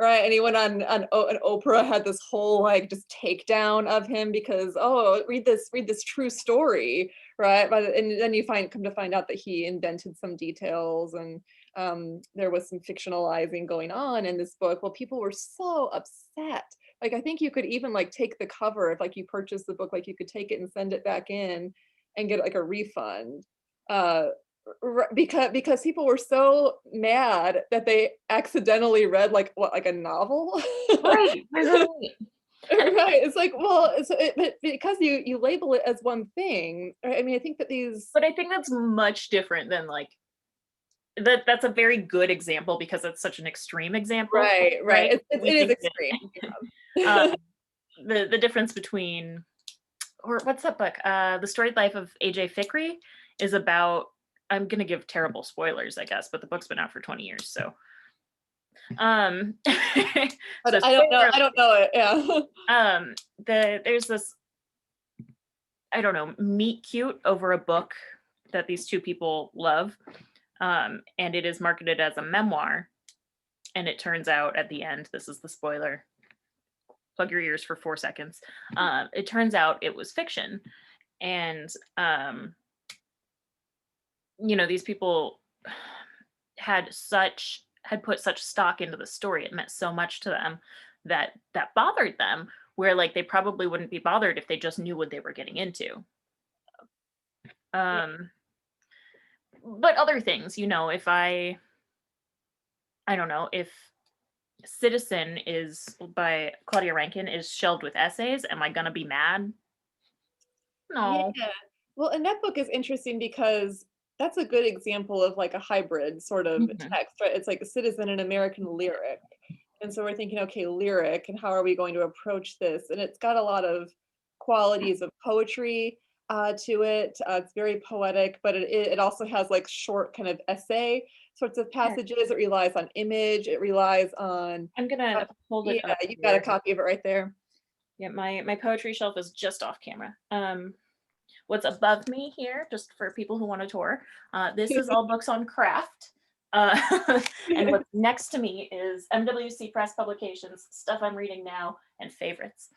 Right, and he went and Oprah had this whole, like, just takedown of him because, "Oh, read this true story," right? But and then you come to find out that he invented some details and, there was some fictionalizing going on in this book. Well, people were so upset. Like, I think you could even, like, take the cover if, like, you purchased the book, like, you could take it and send it back in and get, like, a refund. Uh, because people were so mad that they accidentally read like what, like a novel?
Right, right, right, right.
Right. It's like, well, but because you label it as one thing, right? I mean, I think that these
But I think that's much different than like that's a very good example because it's such an extreme example,
right, right.
right?
It
We
is
think that
extreme.
um,
Yeah.
the difference between or what's that book? The Storied Life of AJ Fikry is about. I'm gonna give terrible spoilers, I guess, but the book's been out for 20 years, so so
But I don't know.
spoiler.
I don't know it. Yeah.
There's this I don't know meet cute over a book that these two people love, and it is marketed as a memoir, and it turns out at the end, this is the spoiler, plug your ears for 4 seconds. It turns out it was fiction. And, these people had put such stock into the story. It meant so much to them that bothered them, where like they probably wouldn't be bothered if they just knew what they were getting into.
Yeah.
Um, but other things, if I don't know, if Citizen is by Claudia Rankin is shelved with essays, am I gonna be mad?
Yeah.
No.
Well, and that book is interesting because that's a good example of like a hybrid sort of
Mhm.
text, right? It's like a citizen and American lyric. And so we're thinking, okay, lyric, and how are we going to approach this? And it's got a lot of qualities of poetry to it. It's very poetic, but it also has like short kind of essay sorts of
Here,
passages. It relies on image. It relies on,
I'm gonna hold
yeah,
it up
you got a
here.
copy of it right there.
Yeah, my poetry shelf is just off camera. What's above me here, just for people who want a tour, this is all books on craft. And what's next to me is MWC Press Publications, stuff I'm reading now, and favorites.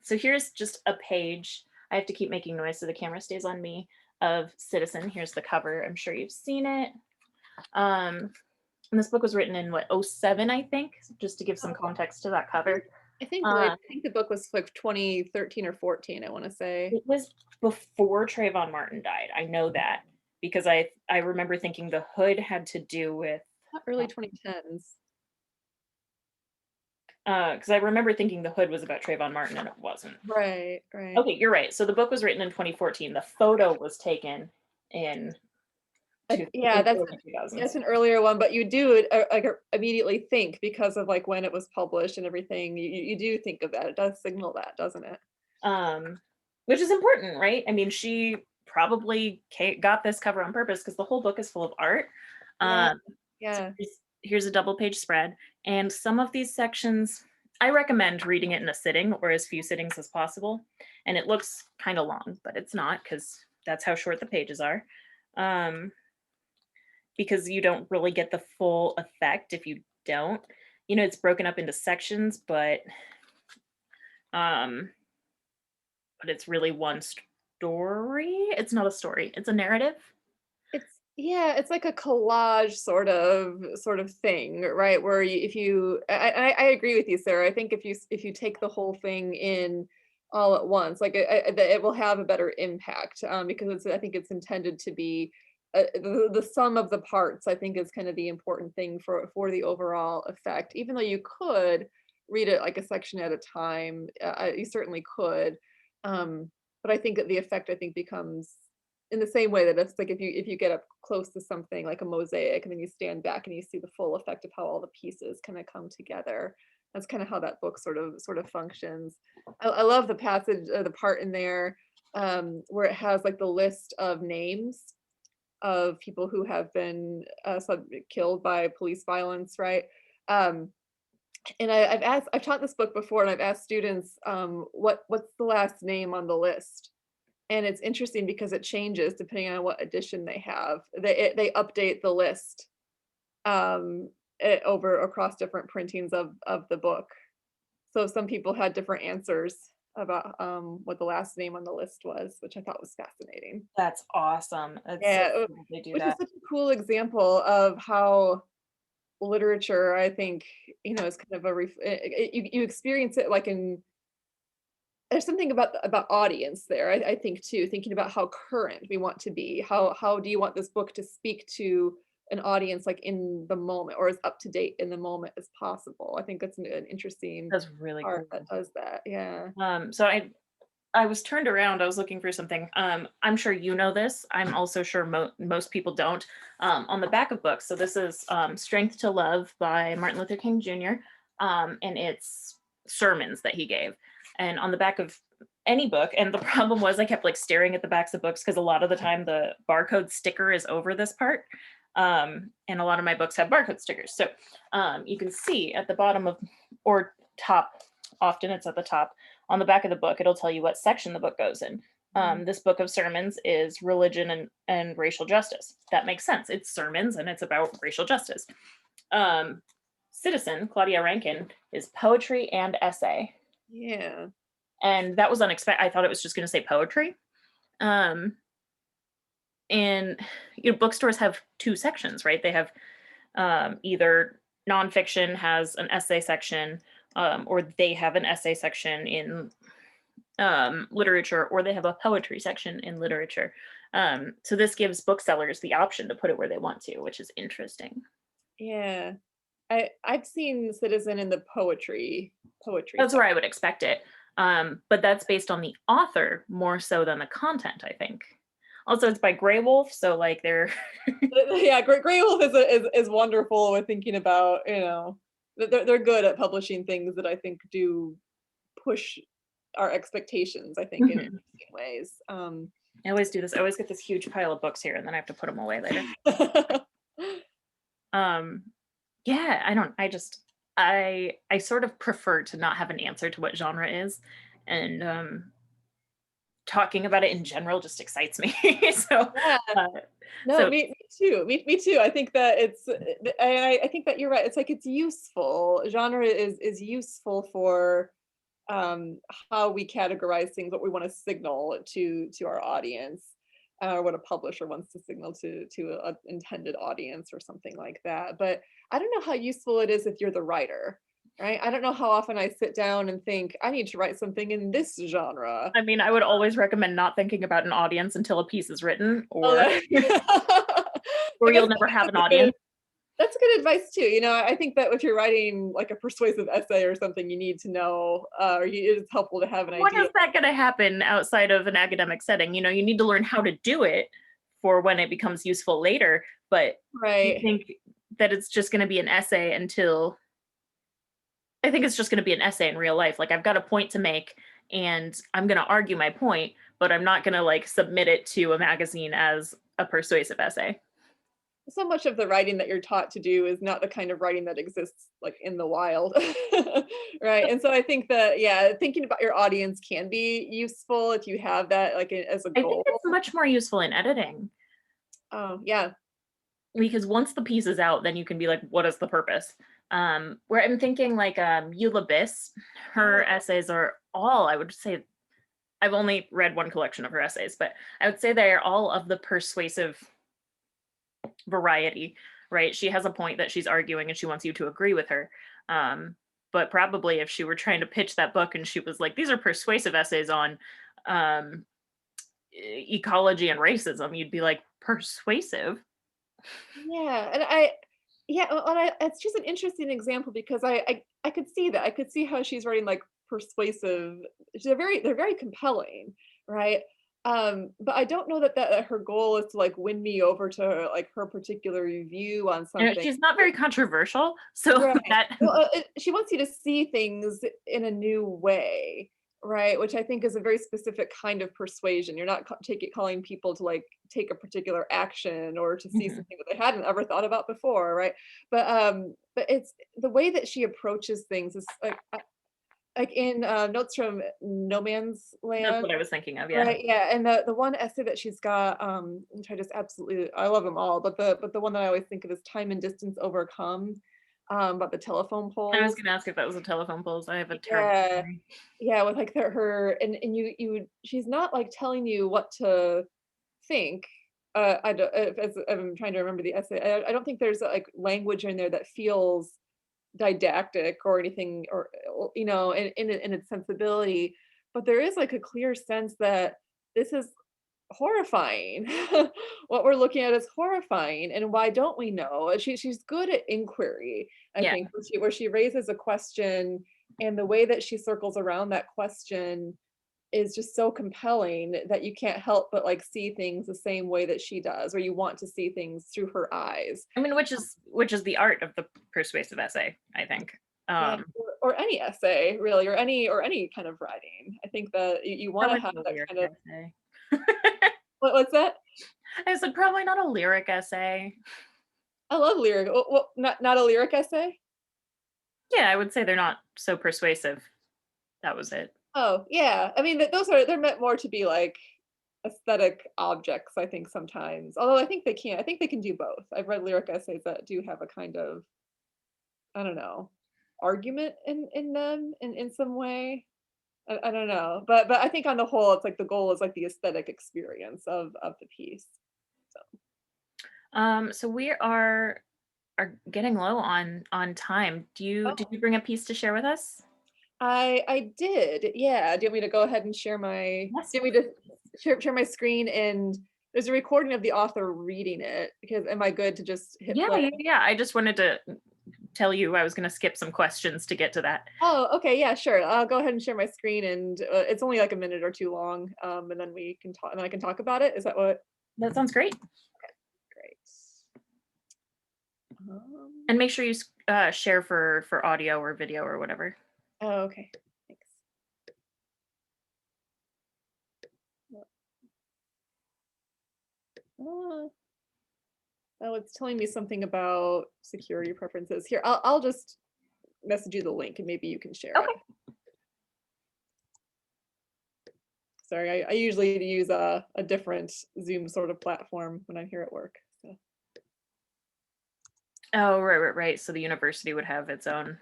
So here's just a page. I have to keep making noise so the camera stays on me of Citizen. Here's the cover. I'm sure you've seen it. Um, and this book was written in what, '07, I think, just to give some context to that
I think
cover.
I
Uh,
think the book was like 2013 or 14, I want to say.
It was before Trayvon Martin died. I know that because I remember thinking the hood had to do with
Not early 2010s.
because I remember thinking the hood was about Trayvon Martin and it wasn't.
Right, right.
Okay, you're right. So the book was written in 2014. The photo was taken in
Yeah,
in early
that's
2000s.
an earlier one, but you do like immediately think because of like when it was published and everything. You do think of that. It does signal that, doesn't it?
Um, which is important, right? I mean, she probably got this cover on purpose because the whole book is full of art.
Yeah,
Um, so
yeah.
here's a double page spread. And some of these sections, I recommend reading it in a sitting or as few sittings as possible. And it looks kind of long, but it's not because that's how short the pages are. Um, because you don't really get the full effect if you don't. It's broken up into sections, um, but it's really one story. It's not a story, it's a narrative.
It's yeah, it's like a collage sort of thing, right? Where if you I agree with you, Sarah. I think if you take the whole thing in all at once, like that it will have a better impact because I think it's intended to be the sum of the parts. I think is kind of the important thing for the overall effect. Even though you could read it like a section at a time, you certainly could. But I think that the effect I think becomes in the same way that it's like if you get up close to something like a mosaic and then you stand back and you see the full effect of how all the pieces kind of come together. That's kind of how that book sort of functions. I love the passage, the part in there where it has like the list of names of people who have been killed by police violence, right? Um, and I've taught this book before, and I've asked students, what's the last name on the list? And it's interesting because it changes depending on what edition they have. They update the list over across different printings of the book. So some people had different answers about what the last name on the list was, which I thought was fascinating.
That's awesome. It's so
Yeah,
cool they do
which is
that.
such a cool example of how literature, I think, is kind of you experience it like in there's something about audience there. I think too, thinking about how current we want to be. How do you want this book to speak to an audience like in the moment or as up to date in the moment as possible. I think that's an interesting
That's really
art
cool.
that does that. Yeah.
So I was turned around. I was looking for something. I'm sure you know this. I'm also sure most people don't. On the back of books. So this is "Strength to Love" by Martin Luther King Jr. And it's sermons that he gave. And on the back of any book, and the problem was I kept like staring at the backs of books because a lot of the time the barcode sticker is over this part. And a lot of my books have barcode stickers. So you can see at the bottom of or top, often it's at the top on the back of the book, it'll tell you what section the book goes in.
Mhm.
This book of sermons is religion and racial justice. That makes sense. It's sermons and it's about racial justice. Um, Citizen, Claudia Rankin, is poetry and essay.
Yeah.
And that was unexpected. I thought it was just going to say poetry. Um, and bookstores have two sections, right? They have either nonfiction has an essay section, or they have an essay section in literature, or they have a poetry section in literature. So this gives booksellers the option to put it where they want to, which is interesting.
Yeah. I've seen Citizen in the poetry
That's where
section.
I would expect it. But that's based on the author more so than the content, I think. Also, it's by Grey Wolf, so like they're
Yeah, Grey Wolf is wonderful with thinking about, they're good at publishing things that I think do push our expectations, I think, in
Mhm.
interesting ways.
I always do this. I always get this huge pile of books here, and then I have to put them away later. Um, yeah, I don't. I just I sort of prefer to not have an answer to what genre is, and talking about it in general just excites me. so,
Yeah.
uh,
No,
so
me too. Me too. I think that I think that you're right. It's like it's useful. Genre is useful for um, how we categorize things, what we want to signal to our audience, or what a publisher wants to signal to a intended audience or something like that. But I don't know how useful it is if you're the writer, right? I don't know how often I sit down and think I need to write something in this genre.
I mean, I would always recommend not thinking about an audience until a piece is written,
Oh,
or
I
you'll
guess
never have an
that's good.
audience.
That's good advice too. I think that if you're writing like a persuasive essay or something, you need to know, it's helpful to have an
When
idea.
is that going to happen outside of an academic setting? You need to learn how to do it for when it becomes useful later. But you
Right.
think that it's just going to be an essay until I think it's just going to be an essay in real life. Like I've got a point to make and I'm going to argue my point, but I'm not going to like submit it to a magazine as a persuasive essay.
So much of the writing that you're taught to do is not the kind of writing that exists like in the wild. Right. And so I think that, yeah, thinking about your audience can be useful if you have that like as a
I think
goal.
it's much more useful in editing
Oh, yeah.
because once the piece is out, then you can be like, what is the purpose? Where I'm thinking like Eula Biss, her
Oh,
essays are all, I would say, I've only read one collection of her essays, but I would say they are all of the persuasive variety, right? She has a point that she's arguing and she wants you to agree with her. Um, but probably if she were trying to pitch that book and she was like, these are persuasive essays on um, ecology and racism, you'd be like, persuasive?
yeah. Yeah, it's just an interesting example because I could see that. I could see how she's writing like persuasive. They're very compelling, right? But I don't know that her goal is to like win me over to like her particular view on something.
She's not very controversial. So
Right.
that,
Well, she wants you to see things in a new way, right? Which I think is a very specific kind of persuasion. You're not calling people to like take a particular action or to see
Mhm.
something that they hadn't ever thought about before, right? But it's the way that she approaches things is like in Notes from No Man's
That's
Land.
what I was thinking of. Yeah.
Right, yeah, and the one essay that she's got, which I just absolutely I love them all, but the one that I always think of is Time and Distance Overcome, about the telephone
I was
poles.
going to ask if that was a telephone poles. I have a terrible
Yeah,
memory.
yeah, with like her and she's not like telling you what to think. I don't, as I'm trying to remember the essay. I don't think there's like language in there that feels didactic or anything, or in its sensibility, but there is like a clear sense that this is horrifying what we're looking at is horrifying, and why don't we know? She's good at inquiry, I
Yeah.
think, where she raises a question, and the way that she circles around that question is just so compelling that you can't help but like see things the same way that she does, or you want to see things through her eyes.
I mean, which is the art of the persuasive essay, I think.
Yeah,
Um,
or any essay really, or any kind of writing. I think that you want to
Probably
have
not a
that
lyric
kind of
essay.
what's that?
I said probably not a lyric essay.
I love lyric. Not a lyric essay?
Yeah, I would say they're not so persuasive. That was it.
Oh, yeah. I mean, they're meant more to be like aesthetic objects, I think sometimes. Although I think they can do both. I've read lyric essays that do have a kind of, I don't know, argument in them in some way. I don't know. But I think on the whole it's like the goal is like the aesthetic experience of the piece. So
So we are getting low on time. Did
oh,
you bring a piece to share with us?
I did. Yeah. Do you want me to go ahead and share my
Yes,
do you want me to share my screen, and there's a recording of the author reading it, because am I good to just hit
yeah,
play?
yeah, yeah. I just wanted to tell you I was going to skip some questions to get to that.
Oh, okay, yeah, sure. I'll go ahead and share my screen, and it's only like a minute or two long, and then we can talk, and I can talk about it. Is that what?
That sounds great.
Great.
And make sure you share for audio or video or whatever.
Oh, okay. Thanks. Uh, oh, it's telling me something about security preferences. Here, I'll just message you the link, and maybe you can share it.
Okay.
Sorry, I usually use a different Zoom sort of platform when I'm here at work. So.
Oh, right, right, right. So the university would have its own.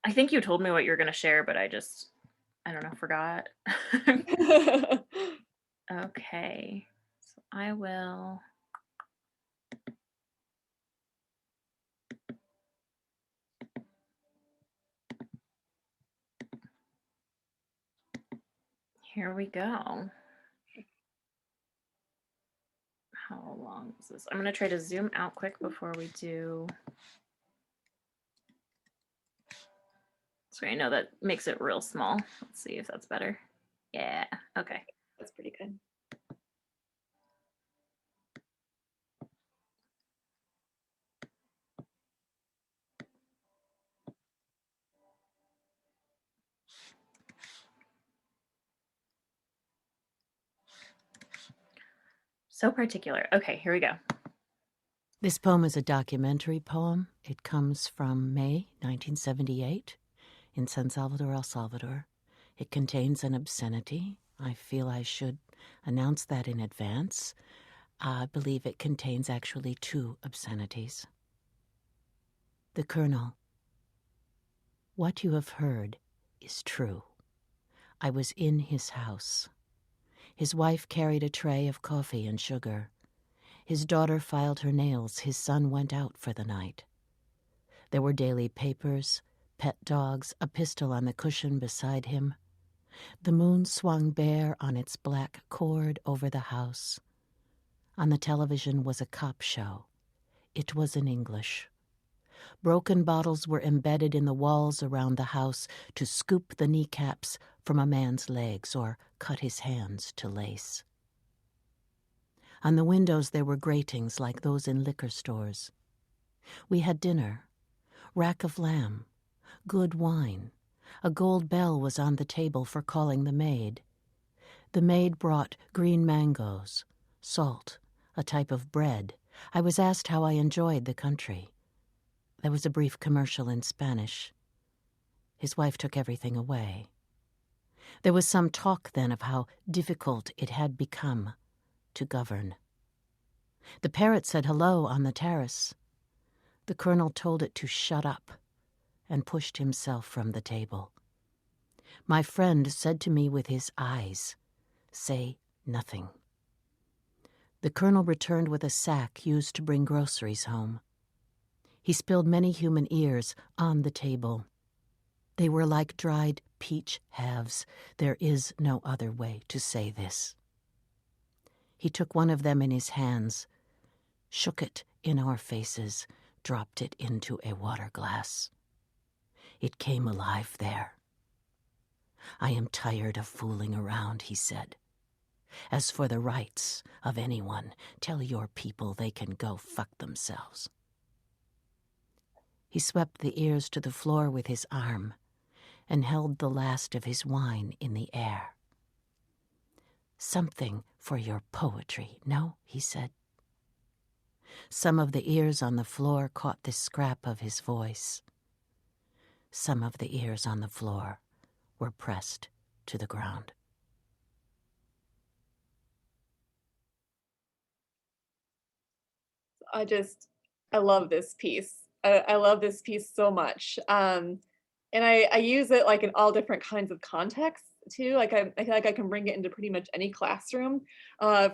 I think you told me what you were going to share, but I don't know, forgot. Okay. So I will. Here we go. How long is this? I'm going to try to zoom out quick before we do. So I know that makes it real small. Let's see if that's better. Yeah. Okay.
That's pretty good.
So particular. Okay, here we go.
This poem is a documentary poem. It comes from May 1978 in San Salvador, El Salvador. It contains an obscenity. I feel I should announce that in advance. I believe it contains actually 2 obscenities. The Colonel. What you have heard is true. I was in his house. His wife carried a tray of coffee and sugar. His daughter filed her nails. His son went out for the night. There were daily papers, pet dogs, a pistol on the cushion beside him. The moon swung bare on its black cord over the house. On the television was a cop show. It was in English. Broken bottles were embedded in the walls around the house to scoop the kneecaps from a man's legs or cut his hands to lace. On the windows there were gratings like those in liquor stores. We had dinner, rack of lamb, good wine. A gold bell was on the table for calling the maid. The maid brought green mangoes, salt, a type of bread. I was asked how I enjoyed the country. There was a brief commercial in Spanish. His wife took everything away. There was some talk then of how difficult it had become to govern. The parrot said hello on the terrace. The colonel told it to shut up and pushed himself from the table. My friend said to me with his eyes, "Say nothing." The colonel returned with a sack used to bring groceries home. He spilled many human ears on the table. They were like dried peach halves. There is no other way to say this. He took one of them in his hands, shook it in our faces, dropped it into a water glass. It came alive there. I am tired of fooling around, he said. As for the rights of anyone, tell your people they can go fuck themselves. He swept the ears to the floor with his arm and held the last of his wine in the air. Something for your poetry, no? He said. Some of the ears on the floor caught the scrap of his voice. Some of the ears on the floor were pressed to the ground.
I love this piece. I love this piece so much. And I use it like in all different kinds of contexts too. Like I feel like I can bring it into pretty much any classroom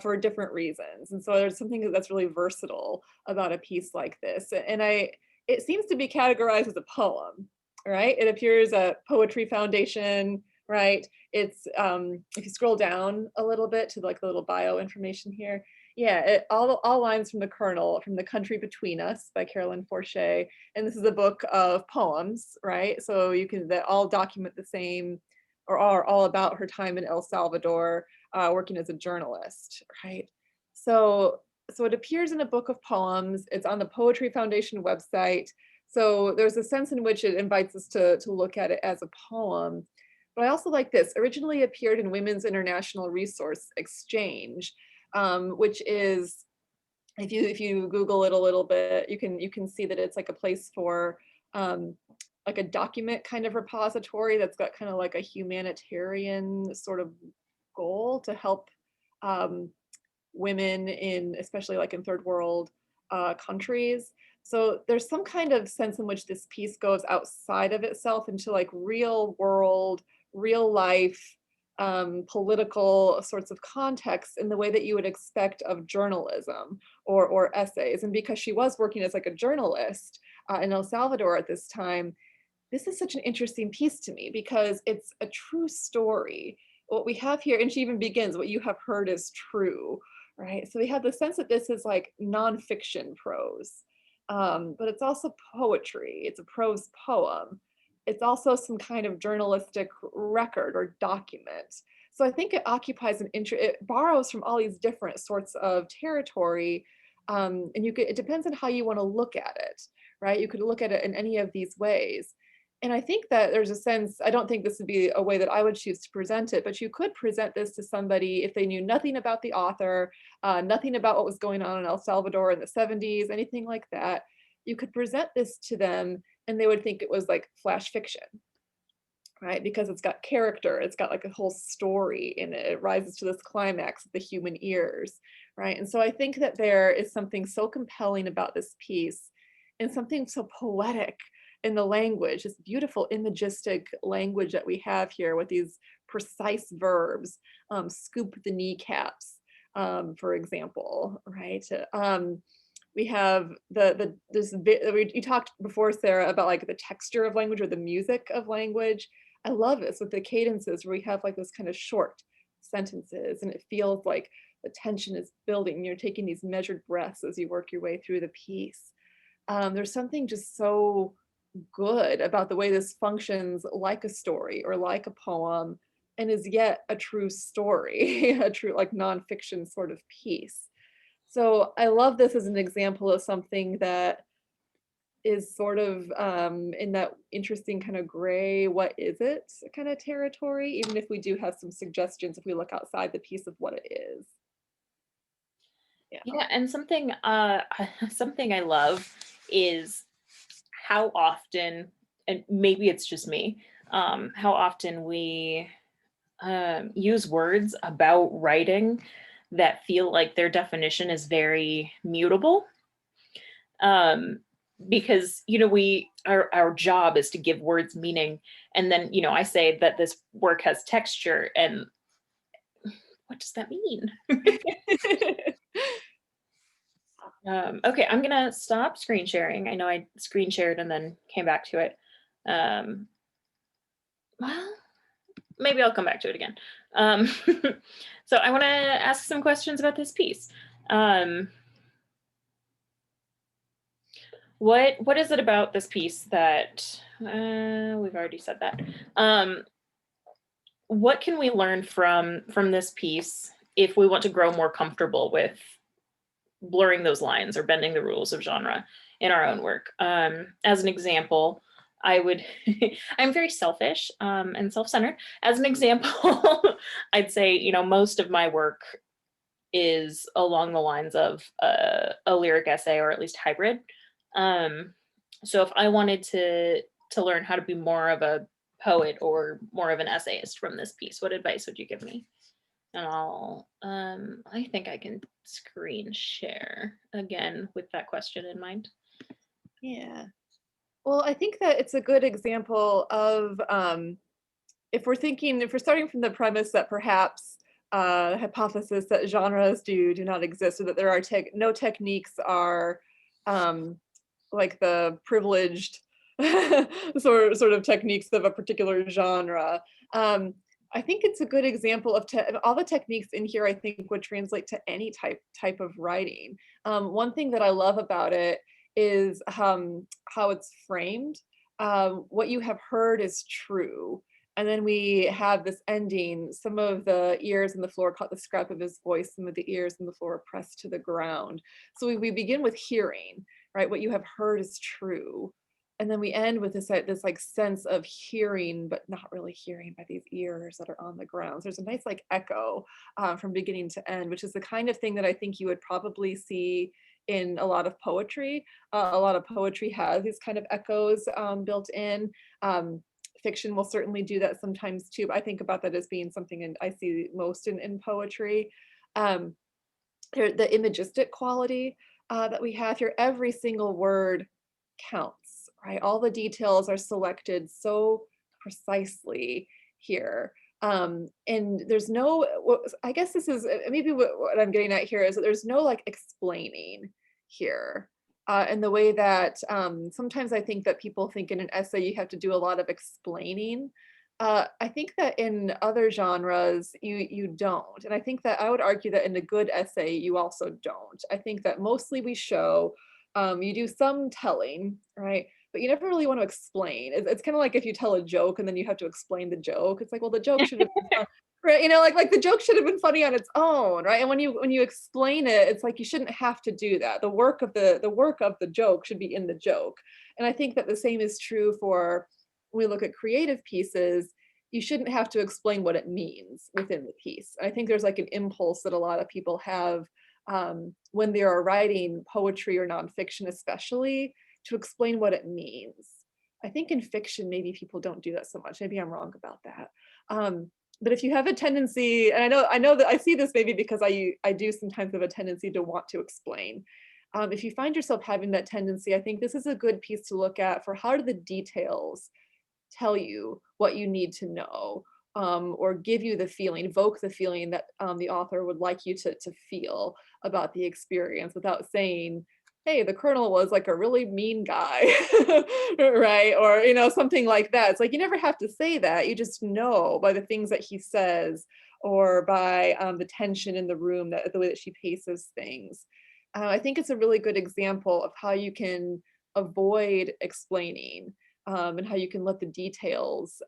for different reasons. And so there's something that's really versatile about a piece like this. And it seems to be categorized as a poem, right? It appears at Poetry Foundation, right? It's if you scroll down a little bit to like the little bio information here, yeah, all lines from the Colonel, from The Country Between Us by Carolyn Forche. And this is a book of poems, right? So you can, that all document the same, or are all about her time in El Salvador, working as a journalist, right? So it appears in a book of poems. It's on the Poetry Foundation website. So there's a sense in which it invites us to look at it as a poem. But I also like this. Originally appeared in Women's International Resource Exchange, which is, if you Google it a little bit, you can see that it's like a place for like a document kind of repository that's got kind of like a humanitarian sort of goal to help women in, especially like in third world countries. So there's some kind of sense in which this piece goes outside of itself into like real world, real life, political sorts of contexts in the way that you would expect of journalism or essays. And because she was working as like a journalist in El Salvador at this time, this is such an interesting piece to me because it's a true story. What we have here, and she even begins, what you have heard is true, right? So we have the sense that this is like nonfiction prose, but it's also poetry. It's a prose poem. It's also some kind of journalistic record or document. So I think it occupies it borrows from all these different sorts of territory. And it depends on how you want to look at it, right? You could look at it in any of these ways. And I think that there's a sense, I don't think this would be a way that I would choose to present it, but you could present this to somebody if they knew nothing about the author, nothing about what was going on in El Salvador in the 70s, anything like that. You could present this to them and they would think it was like flash fiction, right? Because it's got character, it's got like a whole story in it. It rises to this climax of the human ears, right? And so I think that there is something so compelling about this piece and something so poetic in the language, this beautiful imagistic language that we have here with these precise verbs, scoop the kneecaps, for example, right? We have you talked before, Sarah, about like the texture of language or the music of language. I love this with the cadences where we have like those kind of short sentences and it feels like the tension is building. You're taking these measured breaths as you work your way through the piece. There's something just so good about the way this functions like a story or like a poem and is yet a true story, a true like nonfiction sort of piece. So I love this as an example of something that is sort of in that interesting kind of gray, what is it kind of territory, even if we do have some suggestions if we look outside the piece of what it is.
Yeah, and something something I love is how often, and maybe it's just me, how often we use words about writing that feel like their definition is very mutable. Because our job is to give words meaning, and then I say that this work has texture, and what does that mean? Okay, I'm gonna stop screen sharing. I know I screen shared and then came back to it. Um, well, maybe I'll come back to it again. Um, so I want to ask some questions about this piece. Um, what is it about this piece that we've already said that? What can we learn from this piece if we want to grow more comfortable with blurring those lines or bending the rules of genre in our own work? As an example, I would, I'm very selfish and self-centered. As an example, I'd say, most of my work is along the lines of a lyric essay or at least hybrid. Um, so if I wanted to learn how to be more of a poet or more of an essayist from this piece, what advice would you give me? And I think I can screen share again with that question in mind.
Yeah. Well, I think that it's a good example of if we're starting from the premise that perhaps hypothesis that genres do not exist, or that there are no techniques are like the privileged sort of techniques of a particular genre. I think it's a good example of all the techniques in here. I think would translate to any type of writing. One thing that I love about it is how it's framed. What you have heard is true. And then we have this ending. Some of the ears on the floor caught the scrap of his voice. Some of the ears on the floor pressed to the ground. So we begin with hearing, right? What you have heard is true. And then we end with this like sense of hearing, but not really hearing by these ears that are on the ground. So there's a nice like echo from beginning to end, which is the kind of thing that I think you would probably see in a lot of poetry. A lot of poetry has these kind of echoes built in. Fiction will certainly do that sometimes too, but I think about that as being something I see most in poetry. The imagistic quality that we have here, every single word counts, right? All the details are selected so precisely here. And there's no, I guess this is maybe what I'm getting at here is that there's no like explaining here. In the way that sometimes I think that people think in an essay you have to do a lot of explaining. I think that in other genres you don't, and I think that I would argue that in a good essay you also don't. I think that mostly we show, you do some telling, right? But you never really want to explain. It's kind of like if you tell a joke and then you have to explain the joke. It's like, well, the joke should have been fun, right? Like the joke should have been funny on its own, right? And when you explain it, it's like you shouldn't have to do that. The work of the joke should be in the joke. And I think that the same is true for when we look at creative pieces. You shouldn't have to explain what it means within the piece. I think there's like an impulse that a lot of people have when they are writing poetry or nonfiction, especially, to explain what it means. I think in fiction, maybe people don't do that so much. Maybe I'm wrong about that. But if you have a tendency, and I know that I see this maybe because I do sometimes have a tendency to want to explain. If you find yourself having that tendency, I think this is a good piece to look at for how do the details tell you what you need to know, or give you the feeling, evoke the feeling that the author would like you to feel about the experience without saying, hey, the colonel was like a really mean guy, right? Or, something like that. It's like, you never have to say that. You just know by the things that he says, or by the tension in the room, the way that she paces things. I think it's a really good example of how you can avoid explaining, and how you can let the details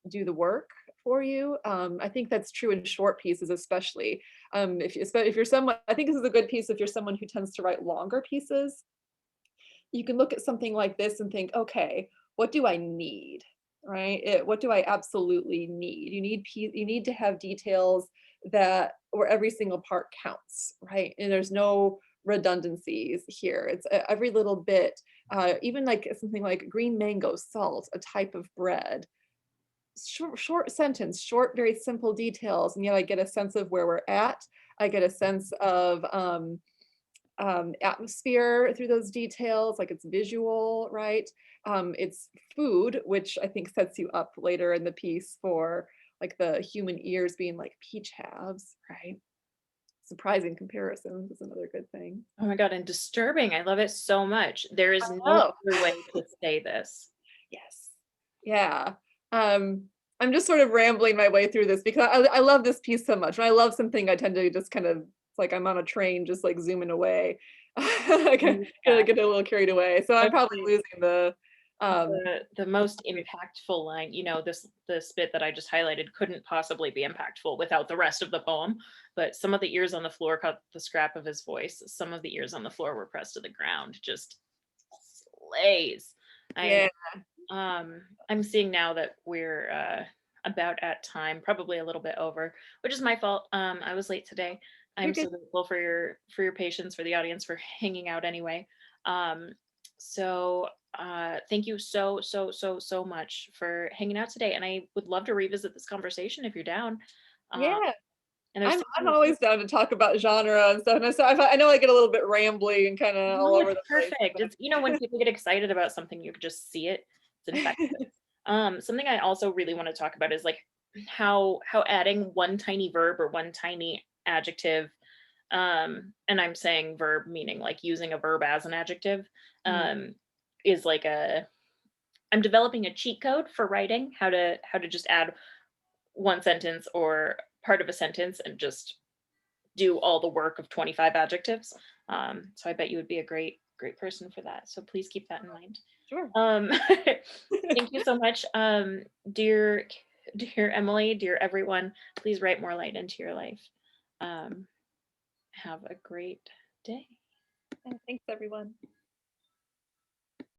do the work for you. I think that's true in short pieces, especially. If you're someone, I think this is a good piece if you're someone who tends to write longer pieces. You can look at something like this and think, okay, what do I need, right? What do I absolutely need? You need to have details where every single part counts, right? And there's no redundancies here. It's every little bit, even like something like green mango, salt, a type of bread. Short sentence, short, very simple details, and yet I get a sense of where we're at. I get a sense of atmosphere through those details, like it's visual, right? It's food, which I think sets you up later in the piece for like the human ears being like peach halves, right? surprising comparisons is another good thing.
Oh my God, and disturbing. I love it so much. There is no
Oh,
other way to say this.
yes. Yeah. I'm just sort of rambling my way through this because I love this piece so much. When I love something, I tend to just kind of, it's like I'm on a train, just like zooming away. I
Yeah.
get a little carried away. So I'm probably
Okay.
losing um,
The most impactful line, this bit that I just highlighted couldn't possibly be impactful without the rest of the poem. But some of the ears on the floor caught the scrap of his voice. Some of the ears on the floor were pressed to the ground. Just slays.
yeah.
I'm seeing now that we're about at time, probably a little bit over, which is my fault. I was late today.
You're
I'm
good.
so grateful for your patience, for the audience, for hanging out anyway. Um, so thank you so much for hanging out today, and I would love to revisit this conversation if you're down. Um,
Yeah.
and there's
I'm always down to talk about genre and stuff. And so I know I get a little bit rambly and kind of all
no,
over
it's
the place.
perfect. It's when people get excited about something, you can just see it. It's infectious. Something I also really want to talk about is like how adding one tiny verb or one tiny adjective, and I'm saying verb meaning like using a verb as an adjective,
Mm.
is like I'm developing a cheat code for writing how to just add one sentence or part of a sentence and just do all the work of 25 adjectives. So I bet you would be a great person for that. So please keep that in mind.
Sure.
Thank you so much, dear Emily, dear everyone. Please write more light into your life. Have a great day.
Thanks, everyone.